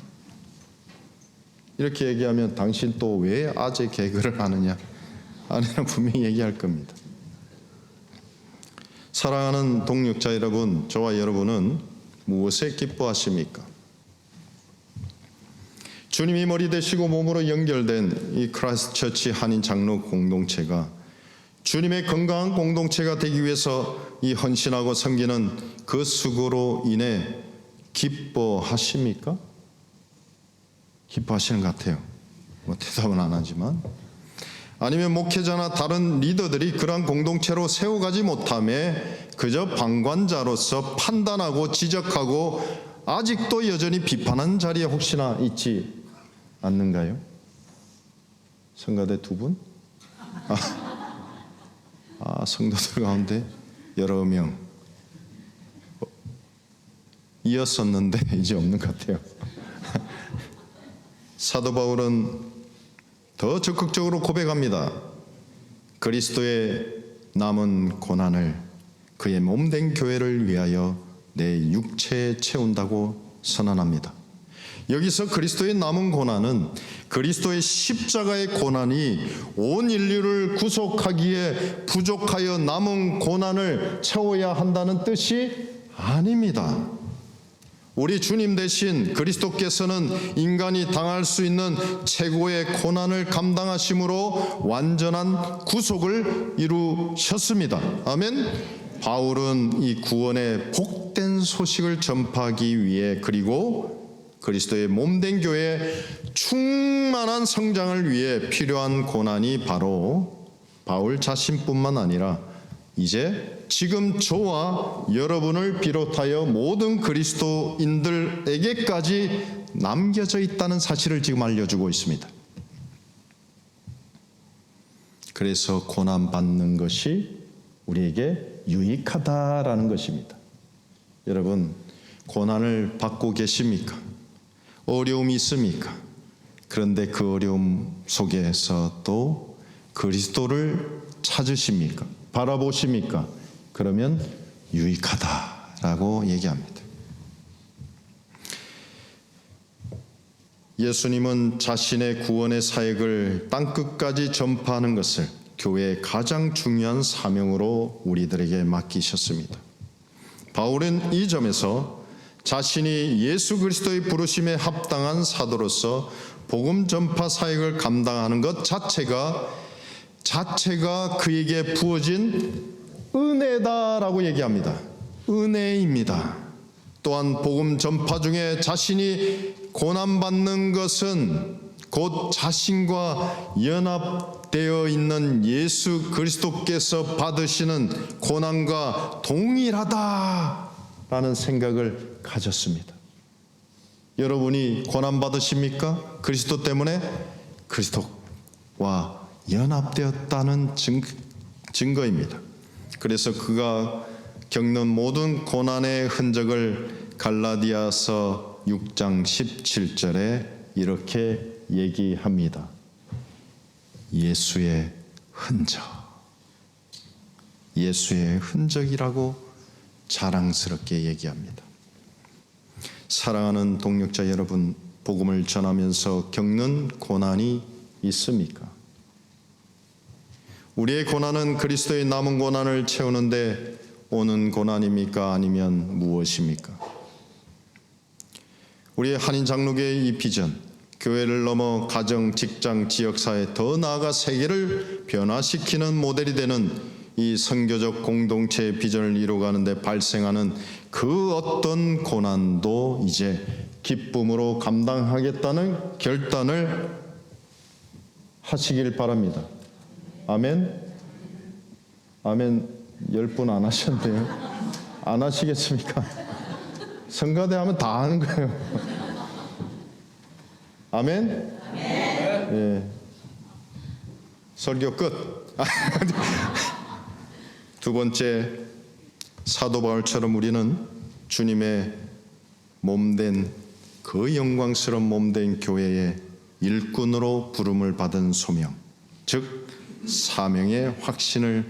이렇게 얘기하면 당신 또 왜 아재 개그를 하느냐? 아내는 분명히 얘기할 겁니다. 사랑하는 동역자 여러분, 저와 여러분은 무엇에 기뻐하십니까? 주님이 머리 되시고 몸으로 연결된 이 크라이스트처치 한인 장로 공동체가 주님의 건강한 공동체가 되기 위해서 이 헌신하고 섬기는 그 수고로 인해 기뻐하십니까? 기뻐하시는 것 같아요. 대답은 안 하지만. 아니면 목회자나 다른 리더들이 그러한 공동체로 세워가지 못함에 그저 방관자로서 판단하고 지적하고 아직도 여전히 비판하는 자리에 혹시나 있지 않는가요? 성가대 두 분? 성도들 가운데 여러 명 이었었는데 이제 없는 것 같아요. 사도 바울은 더 적극적으로 고백합니다. 그리스도의 남은 고난을 그의 몸된 교회를 위하여 내 육체에 채운다고 선언합니다. 여기서 그리스도의 남은 고난은 그리스도의 십자가의 고난이 온 인류를 구속하기에 부족하여 남은 고난을 채워야 한다는 뜻이 아닙니다. 우리 주님 대신 그리스도께서는 인간이 당할 수 있는 최고의 고난을 감당하심으로 완전한 구속을 이루셨습니다. 아멘. 바울은 이 구원의 복된 소식을 전파하기 위해 그리고 그리스도의 몸된 교회의 충만한 성장을 위해 필요한 고난이 바로 바울 자신뿐만 아니라 이제 지금 저와 여러분을 비롯하여 모든 그리스도인들에게까지 남겨져 있다는 사실을 지금 알려주고 있습니다. 그래서 고난받는 것이 우리에게 유익하다라는 것입니다. 여러분, 고난을 받고 계십니까? 어려움이 있습니까? 그런데 그 어려움 속에서 또 그리스도를 찾으십니까? 바라보십니까? 그러면 유익하다라고 얘기합니다. 예수님은 자신의 구원의 사역을 땅끝까지 전파하는 것을 교회의 가장 중요한 사명으로 우리들에게 맡기셨습니다. 바울은 이 점에서 자신이 예수 그리스도의 부르심에 합당한 사도로서 복음 전파 사역을 감당하는 것 자체가 그에게 부어진 은혜다라고 얘기합니다. 은혜입니다. 또한 복음 전파 중에 자신이 고난받는 것은 곧 자신과 연합되어 있는 예수 그리스도께서 받으시는 고난과 동일하다라는 생각을 가졌습니다. 여러분이 고난 받으십니까? 그리스도 때문에 그리스도와 연합되었다는 증거입니다. 그래서 그가 겪는 모든 고난의 흔적을 갈라디아서 6장 17절에 이렇게 얘기합니다. 예수의 흔적. 예수의 흔적이라고 자랑스럽게 얘기합니다. 사랑하는 동역자 여러분, 복음을 전하면서 겪는 고난이 있습니까? 우리의 고난은 그리스도의 남은 고난을 채우는데 오는 고난입니까? 아니면 무엇입니까? 우리의 한인 장로교의 이 비전, 교회를 넘어 가정, 직장, 지역사회, 더 나아가 세계를 변화시키는 모델이 되는 이 선교적 공동체의 비전을 이루어가는 데 발생하는 그 어떤 고난도 이제 기쁨으로 감당하겠다는 결단을 하시길 바랍니다. 아멘? 아멘 10분 안 하셨는데요. 안 하시겠습니까? 성가대 하면 다 하는 거예요. 아멘? 예. 설교 끝. 두 번째, 사도 바울처럼 우리는 주님의 몸된 그 영광스러운 몸된 교회의 일꾼으로 부름을 받은 소명, 즉 사명의 확신을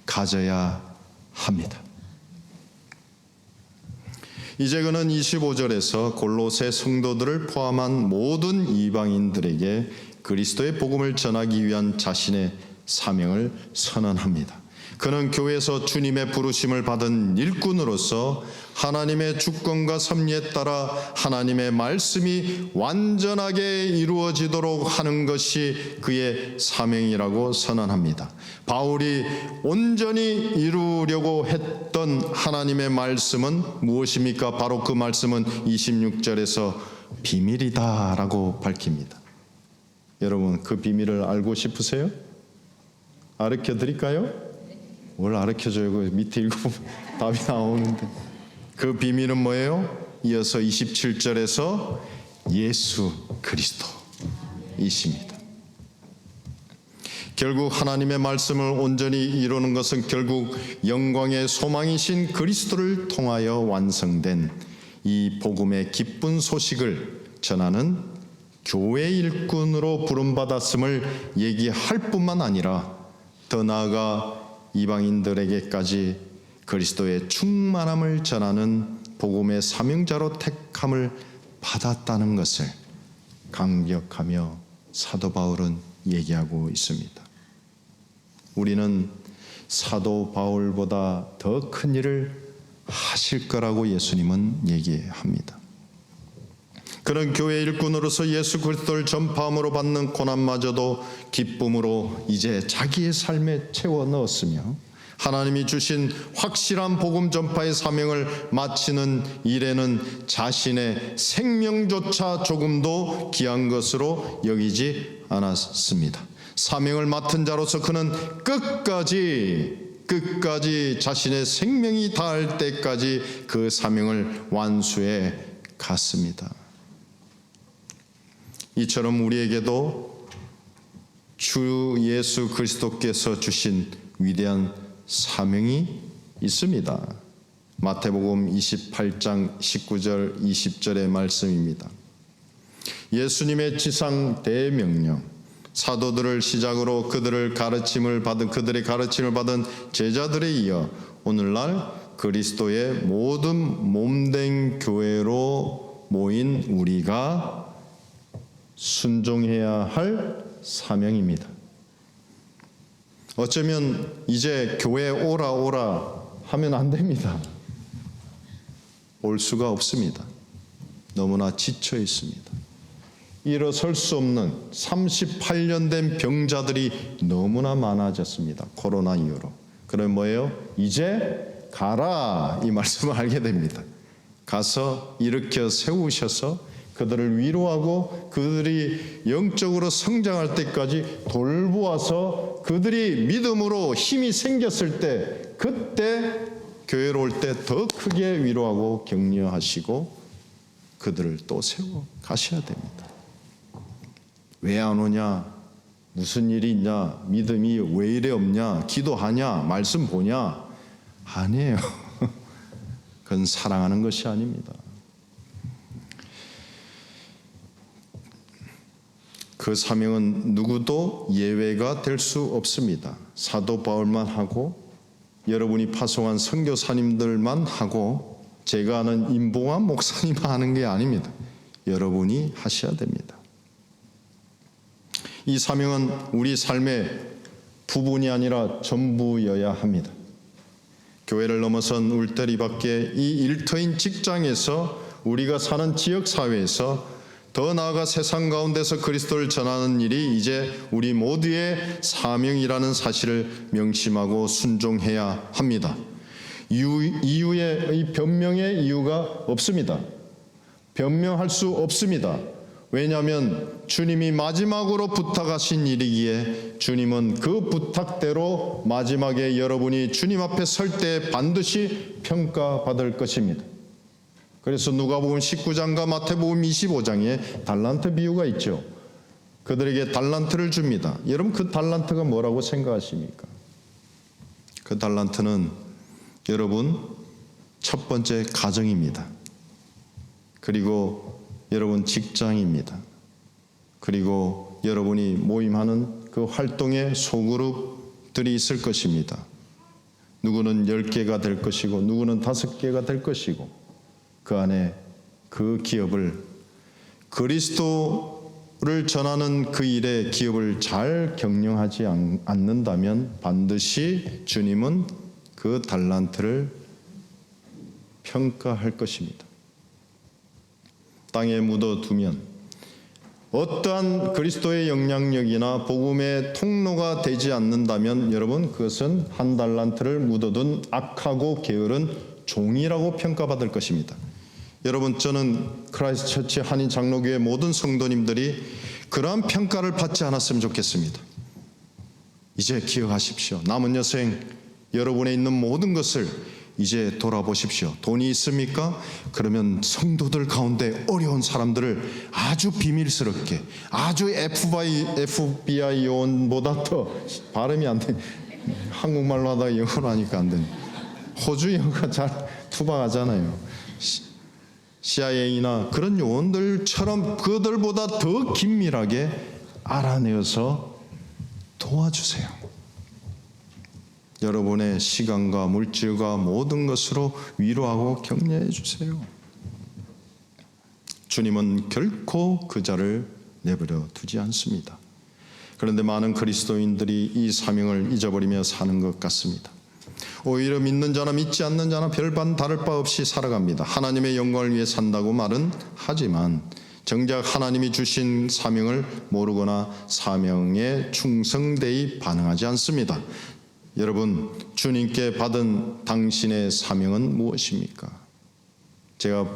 가져야 합니다. 이제 그는 25절에서 골로새 성도들을 포함한 모든 이방인들에게 그리스도의 복음을 전하기 위한 자신의 사명을 선언합니다. 그는 교회에서 주님의 부르심을 받은 일꾼으로서 하나님의 주권과 섭리에 따라 하나님의 말씀이 완전하게 이루어지도록 하는 것이 그의 사명이라고 선언합니다. 바울이 온전히 이루려고 했던 하나님의 말씀은 무엇입니까? 바로 그 말씀은 26절에서 비밀이다라고 밝힙니다. 여러분, 그 비밀을 알고 싶으세요? 가르쳐 드릴까요? 뭘 가르쳐줘요? 그 밑에 읽어보면 답이 나오는데. 그 비밀은 뭐예요? 이어서 27절에서 예수 그리스도이십니다. 결국 하나님의 말씀을 온전히 이루는 것은 결국 영광의 소망이신 그리스도를 통하여 완성된 이 복음의 기쁜 소식을 전하는 교회 일꾼으로 부름받았음을 얘기할 뿐만 아니라 더 나아가 이방인들에게까지 그리스도의 충만함을 전하는 복음의 사명자로 택함을 받았다는 것을 강력하며 사도 바울은 얘기하고 있습니다. 우리는 사도 바울보다 더 큰 일을 하실 거라고 예수님은 얘기합니다. 그런 교회 일꾼으로서 예수 그리스도를 전파함으로 받는 고난마저도 기쁨으로 이제 자기의 삶에 채워 넣었으며 하나님이 주신 확실한 복음 전파의 사명을 마치는 일에는 자신의 생명조차 조금도 귀한 것으로 여기지 않았습니다. 사명을 맡은 자로서 그는 끝까지 자신의 생명이 다할 때까지 그 사명을 완수해 갔습니다. 이처럼 우리에게도 주 예수 그리스도께서 주신 위대한 사명이 있습니다. 마태복음 28장 19절 20절의 말씀입니다. 예수님의 지상 대명령, 사도들을 시작으로 그들의 가르침을 받은 제자들에 이어 오늘날 그리스도의 모든 몸된 교회로 모인 우리가 순종해야 할 사명입니다. 어쩌면 이제 교회 오라 하면 안 됩니다. 올 수가 없습니다. 너무나 지쳐 있습니다. 일어설 수 없는 38년 된 병자들이 너무나 많아졌습니다. 코로나 이후로. 그럼 뭐예요? 이제 가라, 이 말씀을 알게 됩니다. 가서 일으켜 세우셔서 그들을 위로하고 그들이 영적으로 성장할 때까지 돌보아서 그들이 믿음으로 힘이 생겼을 때, 그때 교회로 올 때 더 크게 위로하고 격려하시고 그들을 또 세워 가셔야 됩니다. 왜 안 오냐? 무슨 일이 있냐? 믿음이 왜 이래 없냐? 기도하냐? 말씀 보냐? 아니에요. 그건 사랑하는 것이 아닙니다. 그 사명은 누구도 예외가 될 수 없습니다. 사도 바울만 하고 여러분이 파송한 선교사님들만 하고 제가 아는 임봉환 목사님만 하는 게 아닙니다. 여러분이 하셔야 됩니다. 이 사명은 우리 삶의 부분이 아니라 전부여야 합니다. 교회를 넘어선 울타리 밖에 이 일터인 직장에서 우리가 사는 지역사회에서 더 나아가 세상 가운데서 그리스도를 전하는 일이 이제 우리 모두의 사명이라는 사실을 명심하고 순종해야 합니다. 이유의 변명의 이유가 없습니다. 변명할 수 없습니다. 왜냐하면 주님이 마지막으로 부탁하신 일이기에 주님은 그 부탁대로 마지막에 여러분이 주님 앞에 설 때 반드시 평가받을 것입니다. 그래서 누가복음 19장과 마태복음 25장에 달란트 비유가 있죠. 그들에게 달란트를 줍니다. 여러분 그 달란트가 뭐라고 생각하십니까? 그 달란트는 여러분 첫 번째 가정입니다. 그리고 여러분 직장입니다. 그리고 여러분이 모임하는 그 활동의 소그룹들이 있을 것입니다. 누구는 10개가 될 것이고 누구는 5개가 될 것이고 그 안에 그 기업을 그리스도를 전하는 그 일에 기업을 잘 경영하지 않는다면 반드시 주님은 그 달란트를 평가할 것입니다. 땅에 묻어두면 어떠한 그리스도의 영향력이나 복음의 통로가 되지 않는다면 여러분 그것은 한 달란트를 묻어둔 악하고 게으른 종이라고 평가받을 것입니다. 여러분 저는 크라이스트 처치 한인 장로교회 모든 성도님들이 그러한 평가를 받지 않았으면 좋겠습니다. 이제 기억하십시오. 남은 여생 여러분에 있는 모든 것을 이제 돌아보십시오. 돈이 있습니까? 그러면 성도들 가운데 어려운 사람들을 아주 비밀스럽게 아주 FBI 요원보다 더 발음이 안 돼. 한국말로 하다가 영어로 하니까 안 되네. 호주 영어가 잘 투박하잖아요. CIA나 그런 요원들처럼 그들보다 더 긴밀하게 알아내어서 도와주세요. 여러분의 시간과 물질과 모든 것으로 위로하고 격려해 주세요. 주님은 결코 그 자를 내버려 두지 않습니다. 그런데 많은 그리스도인들이 이 사명을 잊어버리며 사는 것 같습니다. 오히려 믿는 자나 믿지 않는 자나 별반 다를 바 없이 살아갑니다. 하나님의 영광을 위해 산다고 말은 하지만 정작 하나님이 주신 사명을 모르거나 사명에 충성되이 반응하지 않습니다. 여러분 주님께 받은 당신의 사명은 무엇입니까? 제가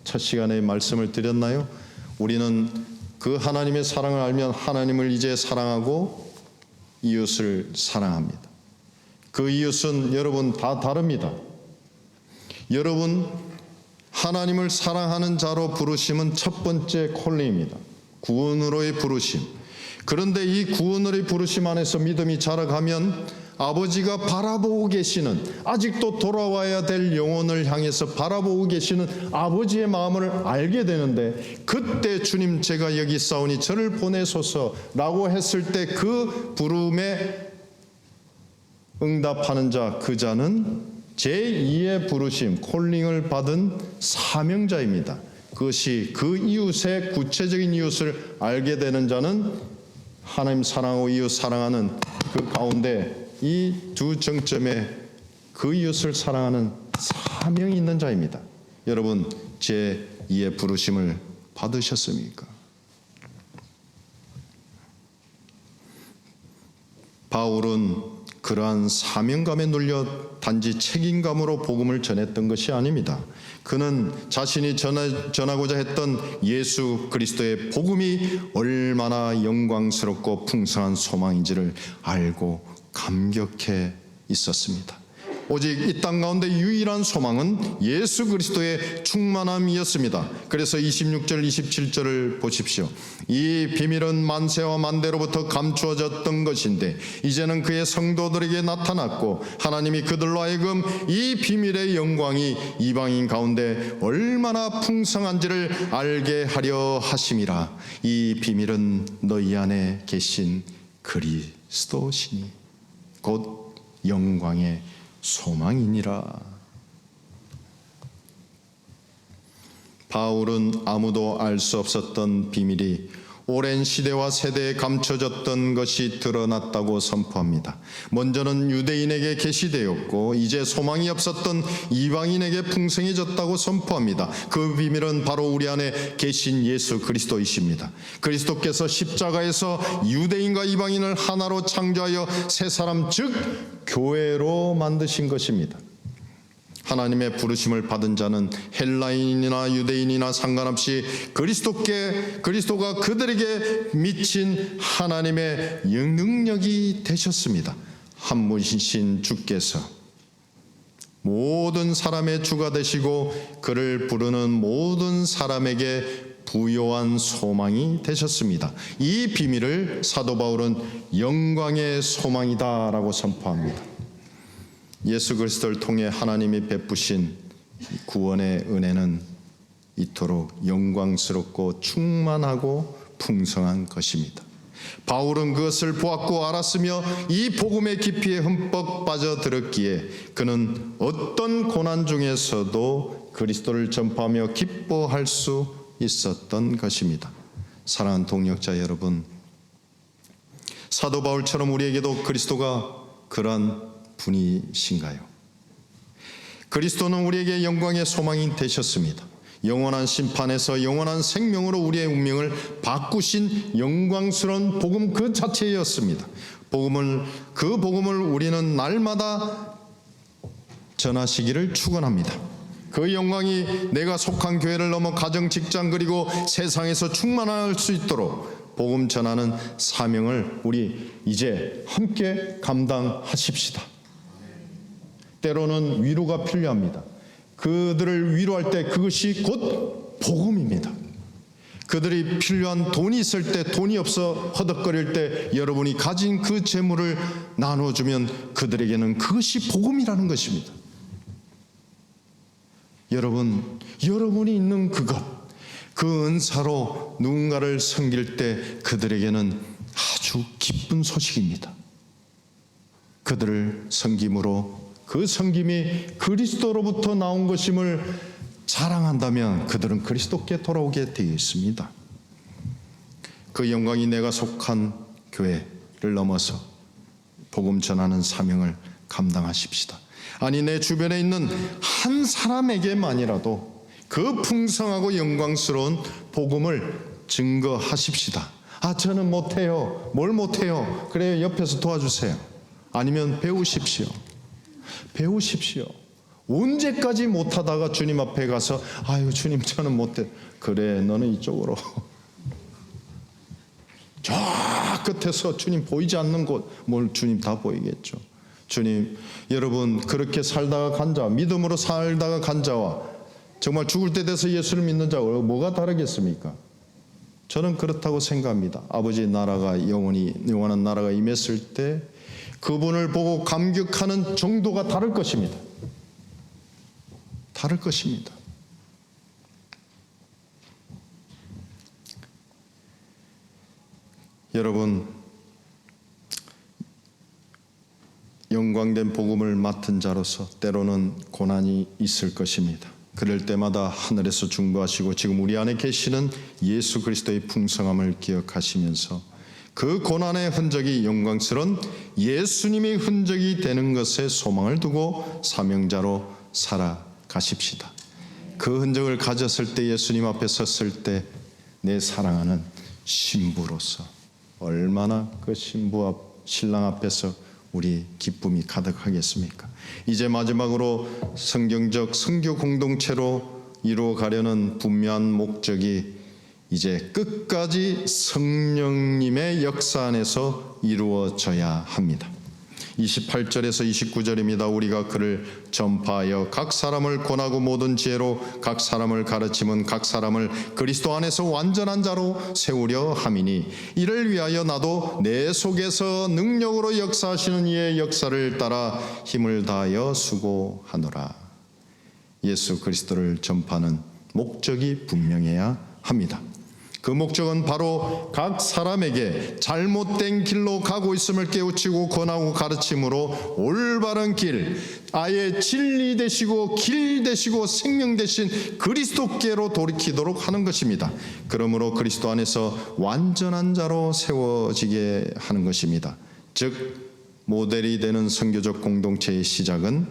첫 시간에 말씀을 드렸나요? 우리는 그 하나님의 사랑을 알면 하나님을 이제 사랑하고 이웃을 사랑합니다. 그 이웃은 여러분 다 다릅니다. 여러분 하나님을 사랑하는 자로 부르심은 첫 번째 콜링입니다. 구원으로의 부르심. 그런데 이 구원으로의 부르심 안에서 믿음이 자라가면 아버지가 바라보고 계시는 아직도 돌아와야 될 영혼을 향해서 바라보고 계시는 아버지의 마음을 알게 되는데 그때 주님 제가 여기 있사오니 저를 보내소서라고 했을 때 그 부름에 응답하는 자 그 자는 제2의 부르심 콜링을 받은 사명자입니다. 그것이 그 이웃의 구체적인 이웃을 알게 되는 자는 하나님 사랑하고 이웃 사랑하는 그 가운데 이 두 정점에 그 이웃을 사랑하는 사명이 있는 자입니다. 여러분 제2의 부르심을 받으셨습니까? 바울은 그러한 사명감에 눌려 단지 책임감으로 복음을 전했던 것이 아닙니다. 그는 자신이 전하고자 했던 예수 그리스도의 복음이 얼마나 영광스럽고 풍성한 소망인지를 알고 감격해 있었습니다. 오직 이 땅 가운데 유일한 소망은 예수 그리스도의 충만함이었습니다. 그래서 26절 27절을 보십시오. 이 비밀은 만세와 만대로부터 감추어졌던 것인데 이제는 그의 성도들에게 나타났고 하나님이 그들로 하여금 이 비밀의 영광이 이방인 가운데 얼마나 풍성한지를 알게 하려 하심이라. 이 비밀은 너희 안에 계신 그리스도시니 곧 영광의 소망이니라. 바울은 아무도 알 수 없었던 비밀이 오랜 시대와 세대에 감춰졌던 것이 드러났다고 선포합니다. 먼저는 유대인에게 계시되었고 이제 소망이 없었던 이방인에게 풍성해졌다고 선포합니다. 그 비밀은 바로 우리 안에 계신 예수 그리스도이십니다. 그리스도께서 십자가에서 유대인과 이방인을 하나로 창조하여 새 사람 즉 교회로 만드신 것입니다. 하나님의 부르심을 받은 자는 헬라인이나 유대인이나 상관없이 그리스도가 그들에게 미친 하나님의 능력이 되셨습니다. 한 분이신 주께서 모든 사람의 주가 되시고 그를 부르는 모든 사람에게 부요한 소망이 되셨습니다. 이 비밀을 사도 바울은 영광의 소망이다라고 선포합니다. 예수 그리스도를 통해 하나님이 베푸신 구원의 은혜는 이토록 영광스럽고 충만하고 풍성한 것입니다. 바울은 그것을 보았고 알았으며 이 복음의 깊이에 흠뻑 빠져들었기에 그는 어떤 고난 중에서도 그리스도를 전파하며 기뻐할 수 있었던 것입니다. 사랑하는 동역자 여러분, 사도 바울처럼 우리에게도 그리스도가 그러한 분이신가요? 그리스도는 우리에게 영광의 소망이 되셨습니다. 영원한 심판에서 영원한 생명으로 우리의 운명을 바꾸신 영광스러운 복음 그 자체였습니다. 그 복음을 우리는 날마다 전하시기를 축원합니다. 그 영광이 내가 속한 교회를 넘어 가정, 직장 그리고 세상에서 충만할 수 있도록 복음 전하는 사명을 우리 이제 함께 감당하십시다. 때로는 위로가 필요합니다. 그들을 위로할 때 그것이 곧 복음입니다. 그들이 필요한 돈이 있을 때, 돈이 없어 허덕거릴 때 여러분이 가진 그 재물을 나눠주면 그들에게는 그것이 복음이라는 것입니다. 여러분이 있는 그것, 그 은사로 누군가를 섬길 때 그들에게는 아주 기쁜 소식입니다. 그들을 섬김으로 그 섬김이 그리스도로부터 나온 것임을 자랑한다면 그들은 그리스도께 돌아오게 되어 있습니다. 그 영광이 내가 속한 교회를 넘어서 복음 전하는 사명을 감당하십시다. 아니, 내 주변에 있는 한 사람에게만이라도 그 풍성하고 영광스러운 복음을 증거하십시다. 아, 저는 못해요. 뭘 못해요? 그래요, 옆에서 도와주세요. 아니면 배우십시오. 언제까지 못하다가 주님 앞에 가서 아유 주님 저는 못해. 그래, 너는 이쪽으로. 저 끝에서 주님 보이지 않는 곳, 뭘 주님 다 보이겠죠. 주님, 여러분 그렇게 살다가 간 자, 믿음으로 살다가 간 자와 정말 죽을 때 돼서 예수를 믿는 자가 뭐가 다르겠습니까? 저는 그렇다고 생각합니다. 아버지 나라가 영원한 나라가 임했을 때 그분을 보고 감격하는 정도가 다를 것입니다. 다를 것입니다. 여러분, 영광된 복음을 맡은 자로서 때로는 고난이 있을 것입니다. 그럴 때마다 하늘에서 중보하시고 지금 우리 안에 계시는 예수 그리스도의 풍성함을 기억하시면서 그 고난의 흔적이 영광스러운 예수님의 흔적이 되는 것에 소망을 두고 사명자로 살아가십시다. 그 흔적을 가졌을 때, 예수님 앞에 섰을 때 내 사랑하는 신부로서 얼마나 그 신랑 앞에서 우리 기쁨이 가득하겠습니까? 이제 마지막으로 성경적 선교 공동체로 이루어가려는 분명한 목적이 이제 끝까지 성령님의 역사 안에서 이루어져야 합니다. 28절에서 29절입니다. 우리가 그를 전파하여 각 사람을 권하고 모든 지혜로 각 사람을 가르침은 각 사람을 그리스도 안에서 완전한 자로 세우려 함이니 이를 위하여 나도 내 속에서 능력으로 역사하시는 이의 역사를 따라 힘을 다하여 수고하노라. 예수 그리스도를 전파하는 목적이 분명해야 합니다. 그 목적은 바로 각 사람에게 잘못된 길로 가고 있음을 깨우치고 권하고 가르침으로 올바른 길, 아예 진리 되시고 길 되시고 생명 되신 그리스도께로 돌이키도록 하는 것입니다. 그러므로 그리스도 안에서 완전한 자로 세워지게 하는 것입니다. 즉 모델이 되는 선교적 공동체의 시작은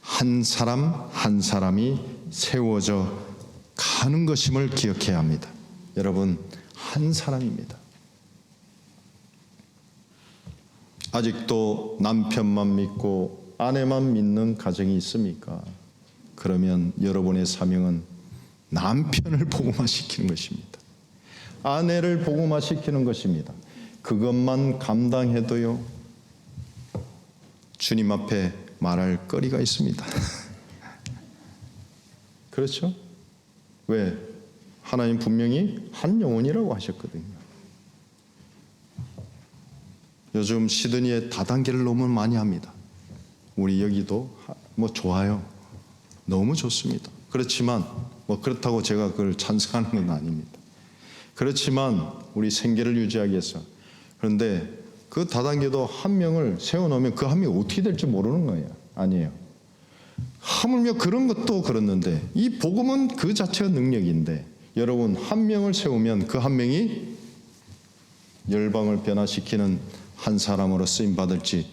한 사람 한 사람이 세워져 가는 것임을 기억해야 합니다. 여러분, 한 사람입니다. 아직도 남편만 믿고 아내만 믿는 가정이 있습니까? 그러면 여러분의 사명은 남편을 복음화시키는 것입니다. 아내를 복음화시키는 것입니다. 그것만 감당해도요, 주님 앞에 말할 거리가 있습니다. 그렇죠? 왜? 하나님 분명히 한 영혼이라고 하셨거든요. 요즘 시드니에 다단계를 너무 많이 합니다. 우리 여기도 뭐 좋아요. 너무 좋습니다. 그렇지만 뭐 그렇다고 제가 그걸 찬성하는 건 아닙니다. 그렇지만 우리 생계를 유지하기 위해서. 그런데 그 다단계도 한 명을 세워놓으면 그 한 명이 어떻게 될지 모르는 거예요. 아니에요. 하물며 그런 것도 그렇는데 이 복음은 그 자체가 능력인데 여러분 한 명을 세우면 그 한 명이 열방을 변화시키는 한 사람으로 쓰임 받을지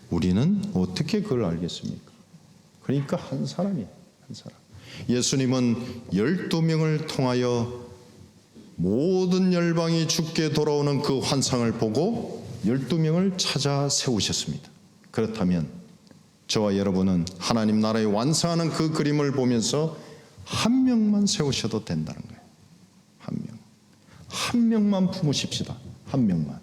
우리는 어떻게 그걸 알겠습니까? 그러니까 한 사람이에요. 한 사람. 예수님은 12명을 통하여 모든 열방이 주께 돌아오는 그 환상을 보고 12명을 찾아 세우셨습니다. 그렇다면 저와 여러분은 하나님 나라의 완성하는 그 그림을 보면서 한 명만 세우셔도 된다는 거예요. 한 명. 한 명만 품으십시다. 한 명만.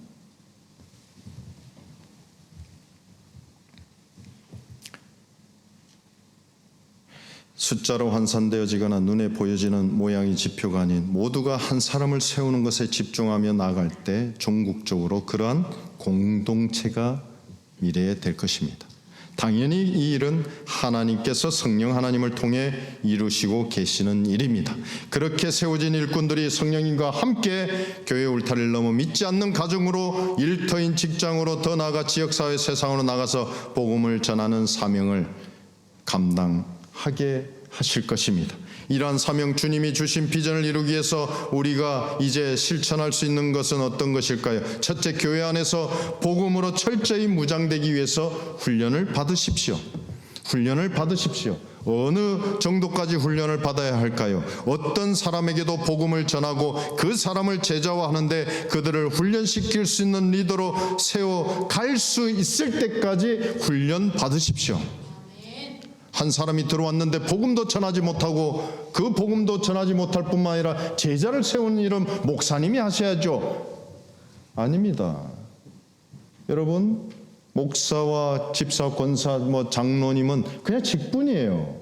숫자로 환산되어지거나 눈에 보여지는 모양이 지표가 아닌 모두가 한 사람을 세우는 것에 집중하며 나아갈 때 종국적으로 그러한 공동체가 미래에 될 것입니다. 당연히 이 일은 하나님께서 성령 하나님을 통해 이루시고 계시는 일입니다. 그렇게 세워진 일꾼들이 성령님과 함께 교회 울타리를 넘어 믿지 않는 가정으로 일터인 직장으로 더 나아가 지역사회 세상으로 나가서 복음을 전하는 사명을 감당하게 하실 것입니다. 이러한 사명 주님이 주신 비전을 이루기 위해서 우리가 이제 실천할 수 있는 것은 어떤 것일까요? 첫째, 교회 안에서 복음으로 철저히 무장되기 위해서 훈련을 받으십시오. 훈련을 받으십시오. 어느 정도까지 훈련을 받아야 할까요? 어떤 사람에게도 복음을 전하고 그 사람을 제자화하는데 그들을 훈련시킬 수 있는 리더로 세워 갈 수 있을 때까지 훈련 받으십시오. 한 사람이 들어왔는데 복음도 전하지 못하고 그 복음도 전하지 못할 뿐만 아니라 제자를 세우는 일은 목사님이 하셔야죠. 아닙니다. 여러분, 목사와 집사, 권사, 장로님은 그냥 직분이에요.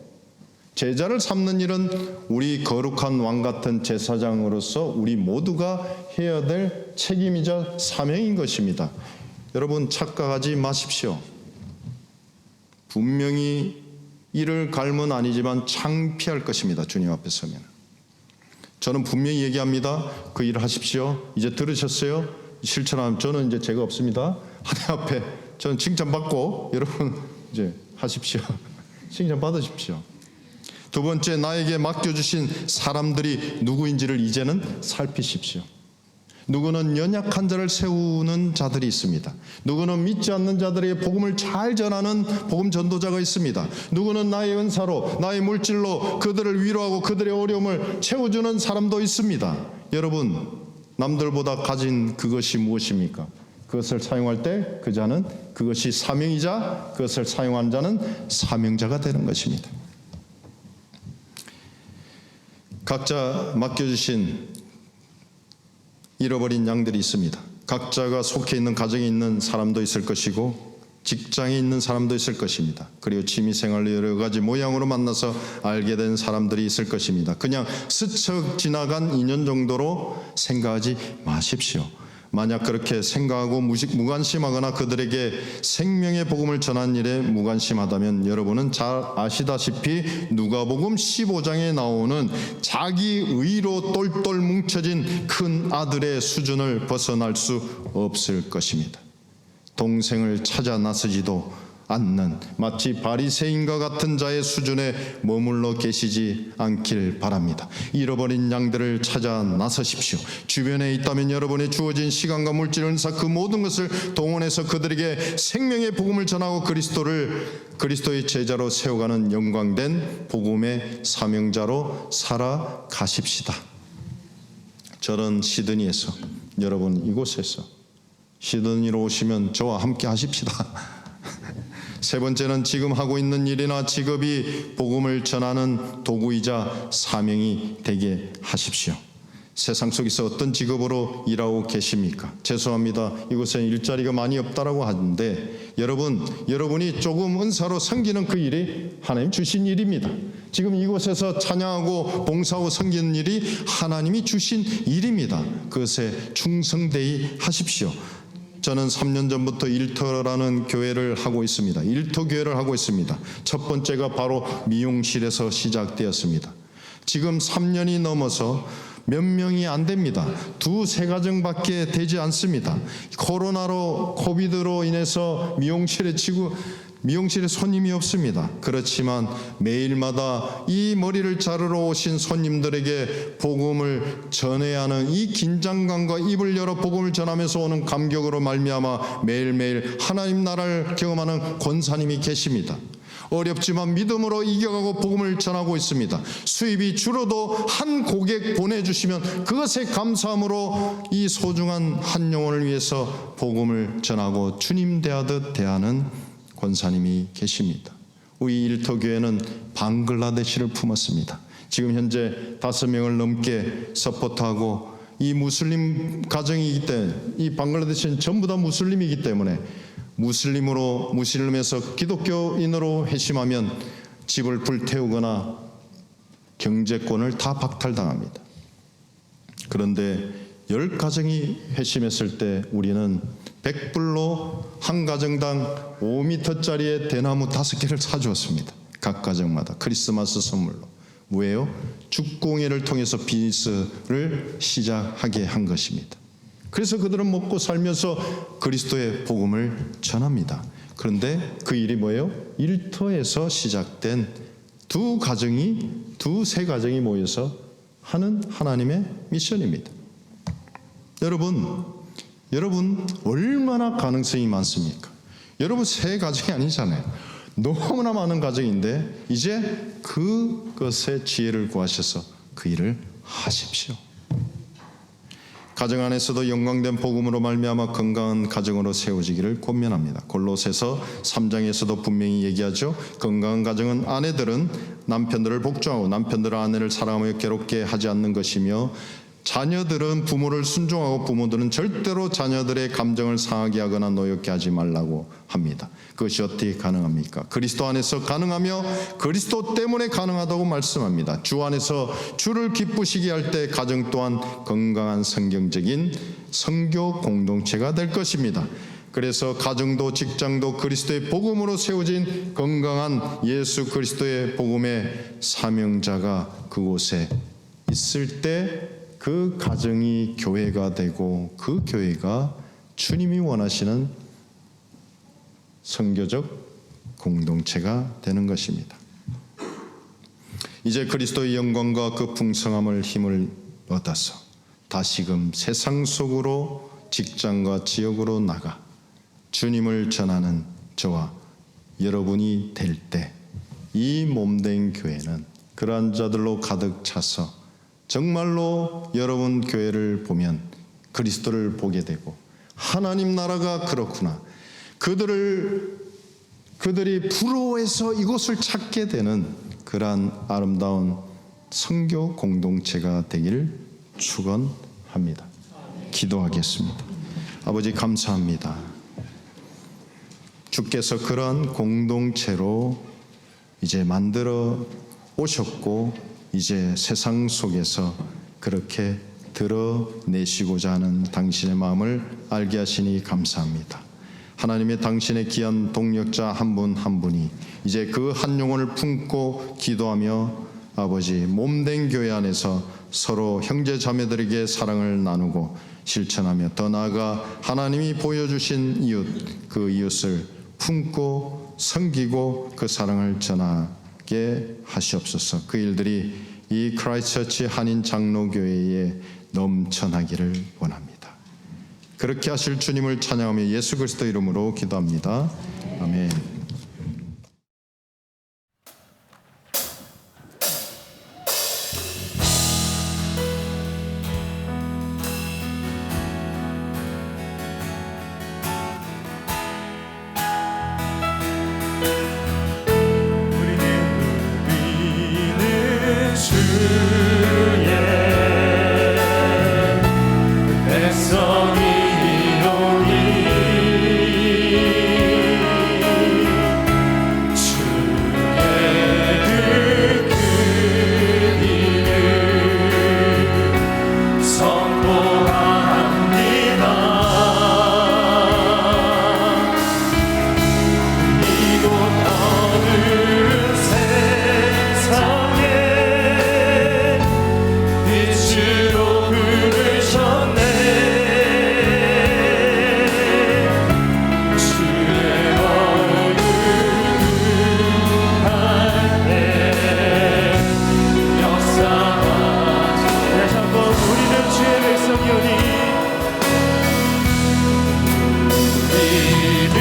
제자를 삼는 일은 우리 거룩한 왕 같은 제사장으로서 우리 모두가 해야 될 책임이자 사명인 것입니다. 여러분, 착각하지 마십시오. 분명히 이를 갈면 아니지만 창피할 것입니다. 주님 앞에 서면. 저는 분명히 얘기합니다. 그 일을 하십시오. 이제 들으셨어요? 실천하면 저는 이제 죄가 없습니다. 하나님 앞에 저는 칭찬받고 여러분 이제 하십시오. 칭찬 받으십시오. 두 번째, 나에게 맡겨주신 사람들이 누구인지를 이제는 살피십시오. 누구는 연약한 자를 세우는 자들이 있습니다. 누구는 믿지 않는 자들에게 복음을 잘 전하는 복음 전도자가 있습니다. 누구는 나의 은사로, 나의 물질로 그들을 위로하고 그들의 어려움을 채워주는 사람도 있습니다. 여러분, 남들보다 가진 그것이 무엇입니까? 그것을 사용할 때 그 자는 그것이 사명이자 그것을 사용한 자는 사명자가 되는 것입니다. 각자 맡겨주신 잃어버린 양들이 있습니다. 각자가 속해 있는 가정에 있는 사람도 있을 것이고 직장에 있는 사람도 있을 것입니다. 그리고 취미생활로 여러 가지 모양으로 만나서 알게 된 사람들이 있을 것입니다. 그냥 스쳐 지나간 인연 정도로 생각하지 마십시오. 만약 그렇게 생각하고 무관심하거나 그들에게 생명의 복음을 전하는 일에 무관심하다면 여러분은 잘 아시다시피 누가복음 15장에 나오는 자기 의로 똘똘 뭉쳐진 큰 아들의 수준을 벗어날 수 없을 것입니다. 동생을 찾아 나서지도 않는 마치 바리새인과 같은 자의 수준에 머물러 계시지 않길 바랍니다. 잃어버린 양들을 찾아 나서십시오. 주변에 있다면 여러분의 주어진 시간과 물질, 은사 그 모든 것을 동원해서 그들에게 생명의 복음을 전하고 그리스도의 제자로 세워가는 영광된 복음의 사명자로 살아가십시다. 저는 시드니에서, 여러분 이곳에서 시드니로 오시면 저와 함께 하십시다. 세 번째는 지금 하고 있는 일이나 직업이 복음을 전하는 도구이자 사명이 되게 하십시오. 세상 속에서 어떤 직업으로 일하고 계십니까? 죄송합니다. 이곳에 일자리가 많이 없다라고 하는데 여러분이 조금 은사로 섬기는 그 일이 하나님 주신 일입니다. 지금 이곳에서 찬양하고 봉사하고 섬기는 일이 하나님이 주신 일입니다. 그것에 충성되이 하십시오. 저는 3년 전부터 일터라는 교회를 하고 있습니다. 일터 교회를 하고 있습니다. 첫 번째가 바로 미용실에서 시작되었습니다. 지금 3년이 넘어서 몇 명이 안 됩니다. 2-3 가정밖에 되지 않습니다. 코비드로 인해서 미용실에 손님이 없습니다. 그렇지만 매일마다 이 머리를 자르러 오신 손님들에게 복음을 전해야 하는 이 긴장감과 입을 열어 복음을 전하면서 오는 감격으로 말미암아 매일매일 하나님 나라를 경험하는 권사님이 계십니다. 어렵지만 믿음으로 이겨가고 복음을 전하고 있습니다. 수입이 줄어도 한 고객 보내주시면 그것에 감사함으로 이 소중한 한 영혼을 위해서 복음을 전하고 주님 대하듯 대하는 권사님이 계십니다. 우리 일터교회는 방글라데시를 품었습니다. 지금 현재 5명을 넘게 서포트하고 이 무슬림 가정이기 때문에 이 방글라데시는 전부 다 무슬림이기 때문에 무슬림에서 기독교인으로 회심하면 집을 불태우거나 경제권을 다 박탈당합니다. 그런데 10가정이 회심했을 때 우리는 100불로 한 가정당 5m짜리의 대나무 5개를 사주었습니다. 각 가정마다 크리스마스 선물로. 왜요? 죽공예를 통해서 비즈니스를 시작하게 한 것입니다. 그래서 그들은 먹고 살면서 그리스도의 복음을 전합니다. 그런데 그 일이 뭐예요? 일터에서 시작된 2-3 가정이 모여서 하는 하나님의 미션입니다. 여러분 얼마나 가능성이 많습니까? 여러분 3 가정이 아니잖아요. 너무나 많은 가정인데 이제 그것에 지혜를 구하셔서 그 일을 하십시오. 가정 안에서도 영광된 복음으로 말미암아 건강한 가정으로 세워지기를 권면합니다. 골로새서 3장에서도 분명히 얘기하죠. 건강한 가정은 아내들은 남편들을 복종하고 남편들은 아내를 사랑하며 괴롭게 하지 않는 것이며 자녀들은 부모를 순종하고 부모들은 절대로 자녀들의 감정을 상하게 하거나 노엽게 하지 말라고 합니다. 그것이 어떻게 가능합니까? 그리스도 안에서 가능하며 그리스도 때문에 가능하다고 말씀합니다. 주 안에서 주를 기쁘시게 할 때 가정 또한 건강한 성경적인 선교 공동체가 될 것입니다. 그래서 가정도 직장도 그리스도의 복음으로 세워진 건강한 예수 그리스도의 복음의 사명자가 그곳에 있을 때 그 가정이 교회가 되고 그 교회가 주님이 원하시는 선교적 공동체가 되는 것입니다. 이제 그리스도의 영광과 그 풍성함을 힘을 얻어서 다시금 세상 속으로 직장과 지역으로 나가 주님을 전하는 저와 여러분이 될 때 이 몸된 교회는 그러한 자들로 가득 차서 정말로 여러분 교회를 보면 그리스도를 보게 되고 하나님 나라가 그렇구나. 그들이 부러워해서 이곳을 찾게 되는 그러한 아름다운 선교 공동체가 되기를 축원합니다. 기도하겠습니다. 아버지 감사합니다. 주께서 그런 공동체로 이제 만들어 오셨고 이제 세상 속에서 그렇게 드러내시고자 하는 당신의 마음을 알게 하시니 감사합니다. 하나님의 당신의 귀한 동력자 한 분 한 분이 이제 그 한 영혼을 품고 기도하며 아버지 몸된 교회 안에서 서로 형제 자매들에게 사랑을 나누고 실천하며 더 나아가 하나님이 보여주신 이웃, 그 이웃을 품고 섬기고 그 사랑을 전하게 하시옵소서. 그 일들이 이 크라이스트처치 한인 장로교회에 넘쳐나기를 원합니다. 그렇게 하실 주님을 찬양하며 예수 그리스도 이름으로 기도합니다. 아멘. 우리는 주의 백성이오니 주의 그 일을 선포합니다. 이곳 어느 세상에 빛으로 부르셨네. 주의 얼굴 하네 역사하소서. 다시 한번 우리는 주의 백성이오니 우리는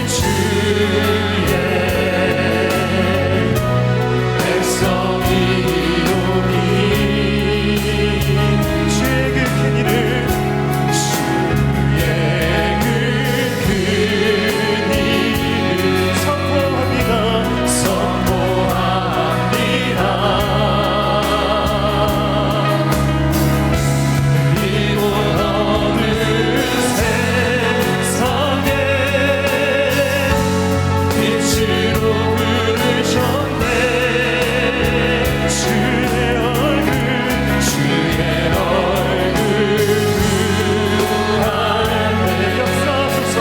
주의 백성이오니 주의 그 큰 일을 선포합니다. 이곳 어느 세상에 빛으로 부르셨네. 주의 얼굴 하네 역사하소서.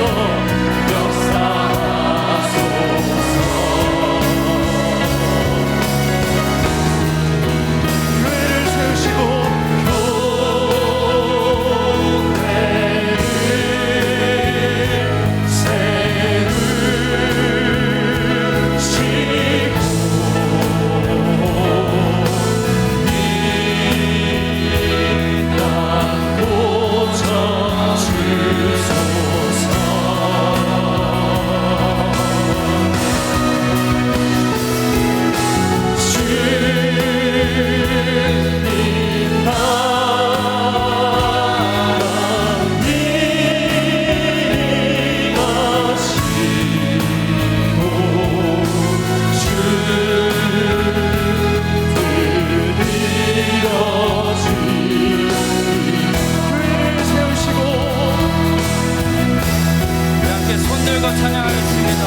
교회를 세우시고 손들고 찬양하겠습니다.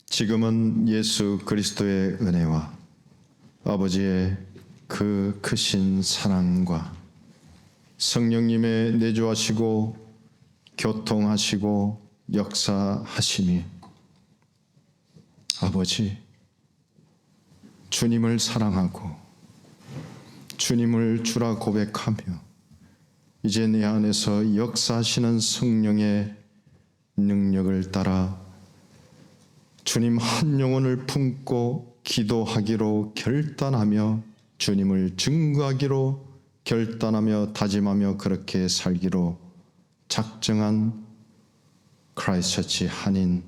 지금은 예수 그리스도의 은혜와 아버지의 그 크신 사랑과 성령님의 내주하시고 교통하시고 역사하심이 아버지 주님을 사랑하고 주님을 주라 고백하며 이제 내 안에서 역사하시는 성령의 능력을 따라 주님 한 영혼을 품고 기도하기로 결단하며 주님을 증거하기로 결단하며 다짐하며 그렇게 살기로 작정한 크라이스트처치 한인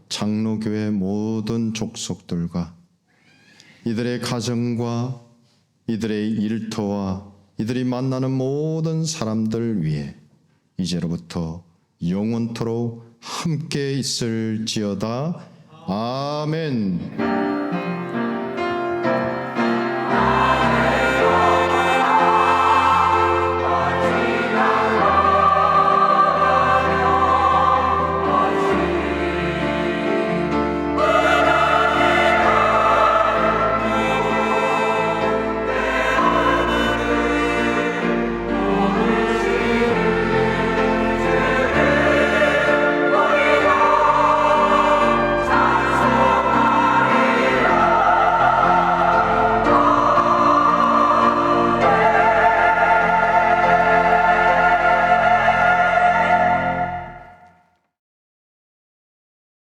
장로교회 모든 족속들과 이들의 가정과 이들의 일터와 이들이 만나는 모든 사람들 위해 이제로부터 영원토록 함께 있을지어다. 아멘.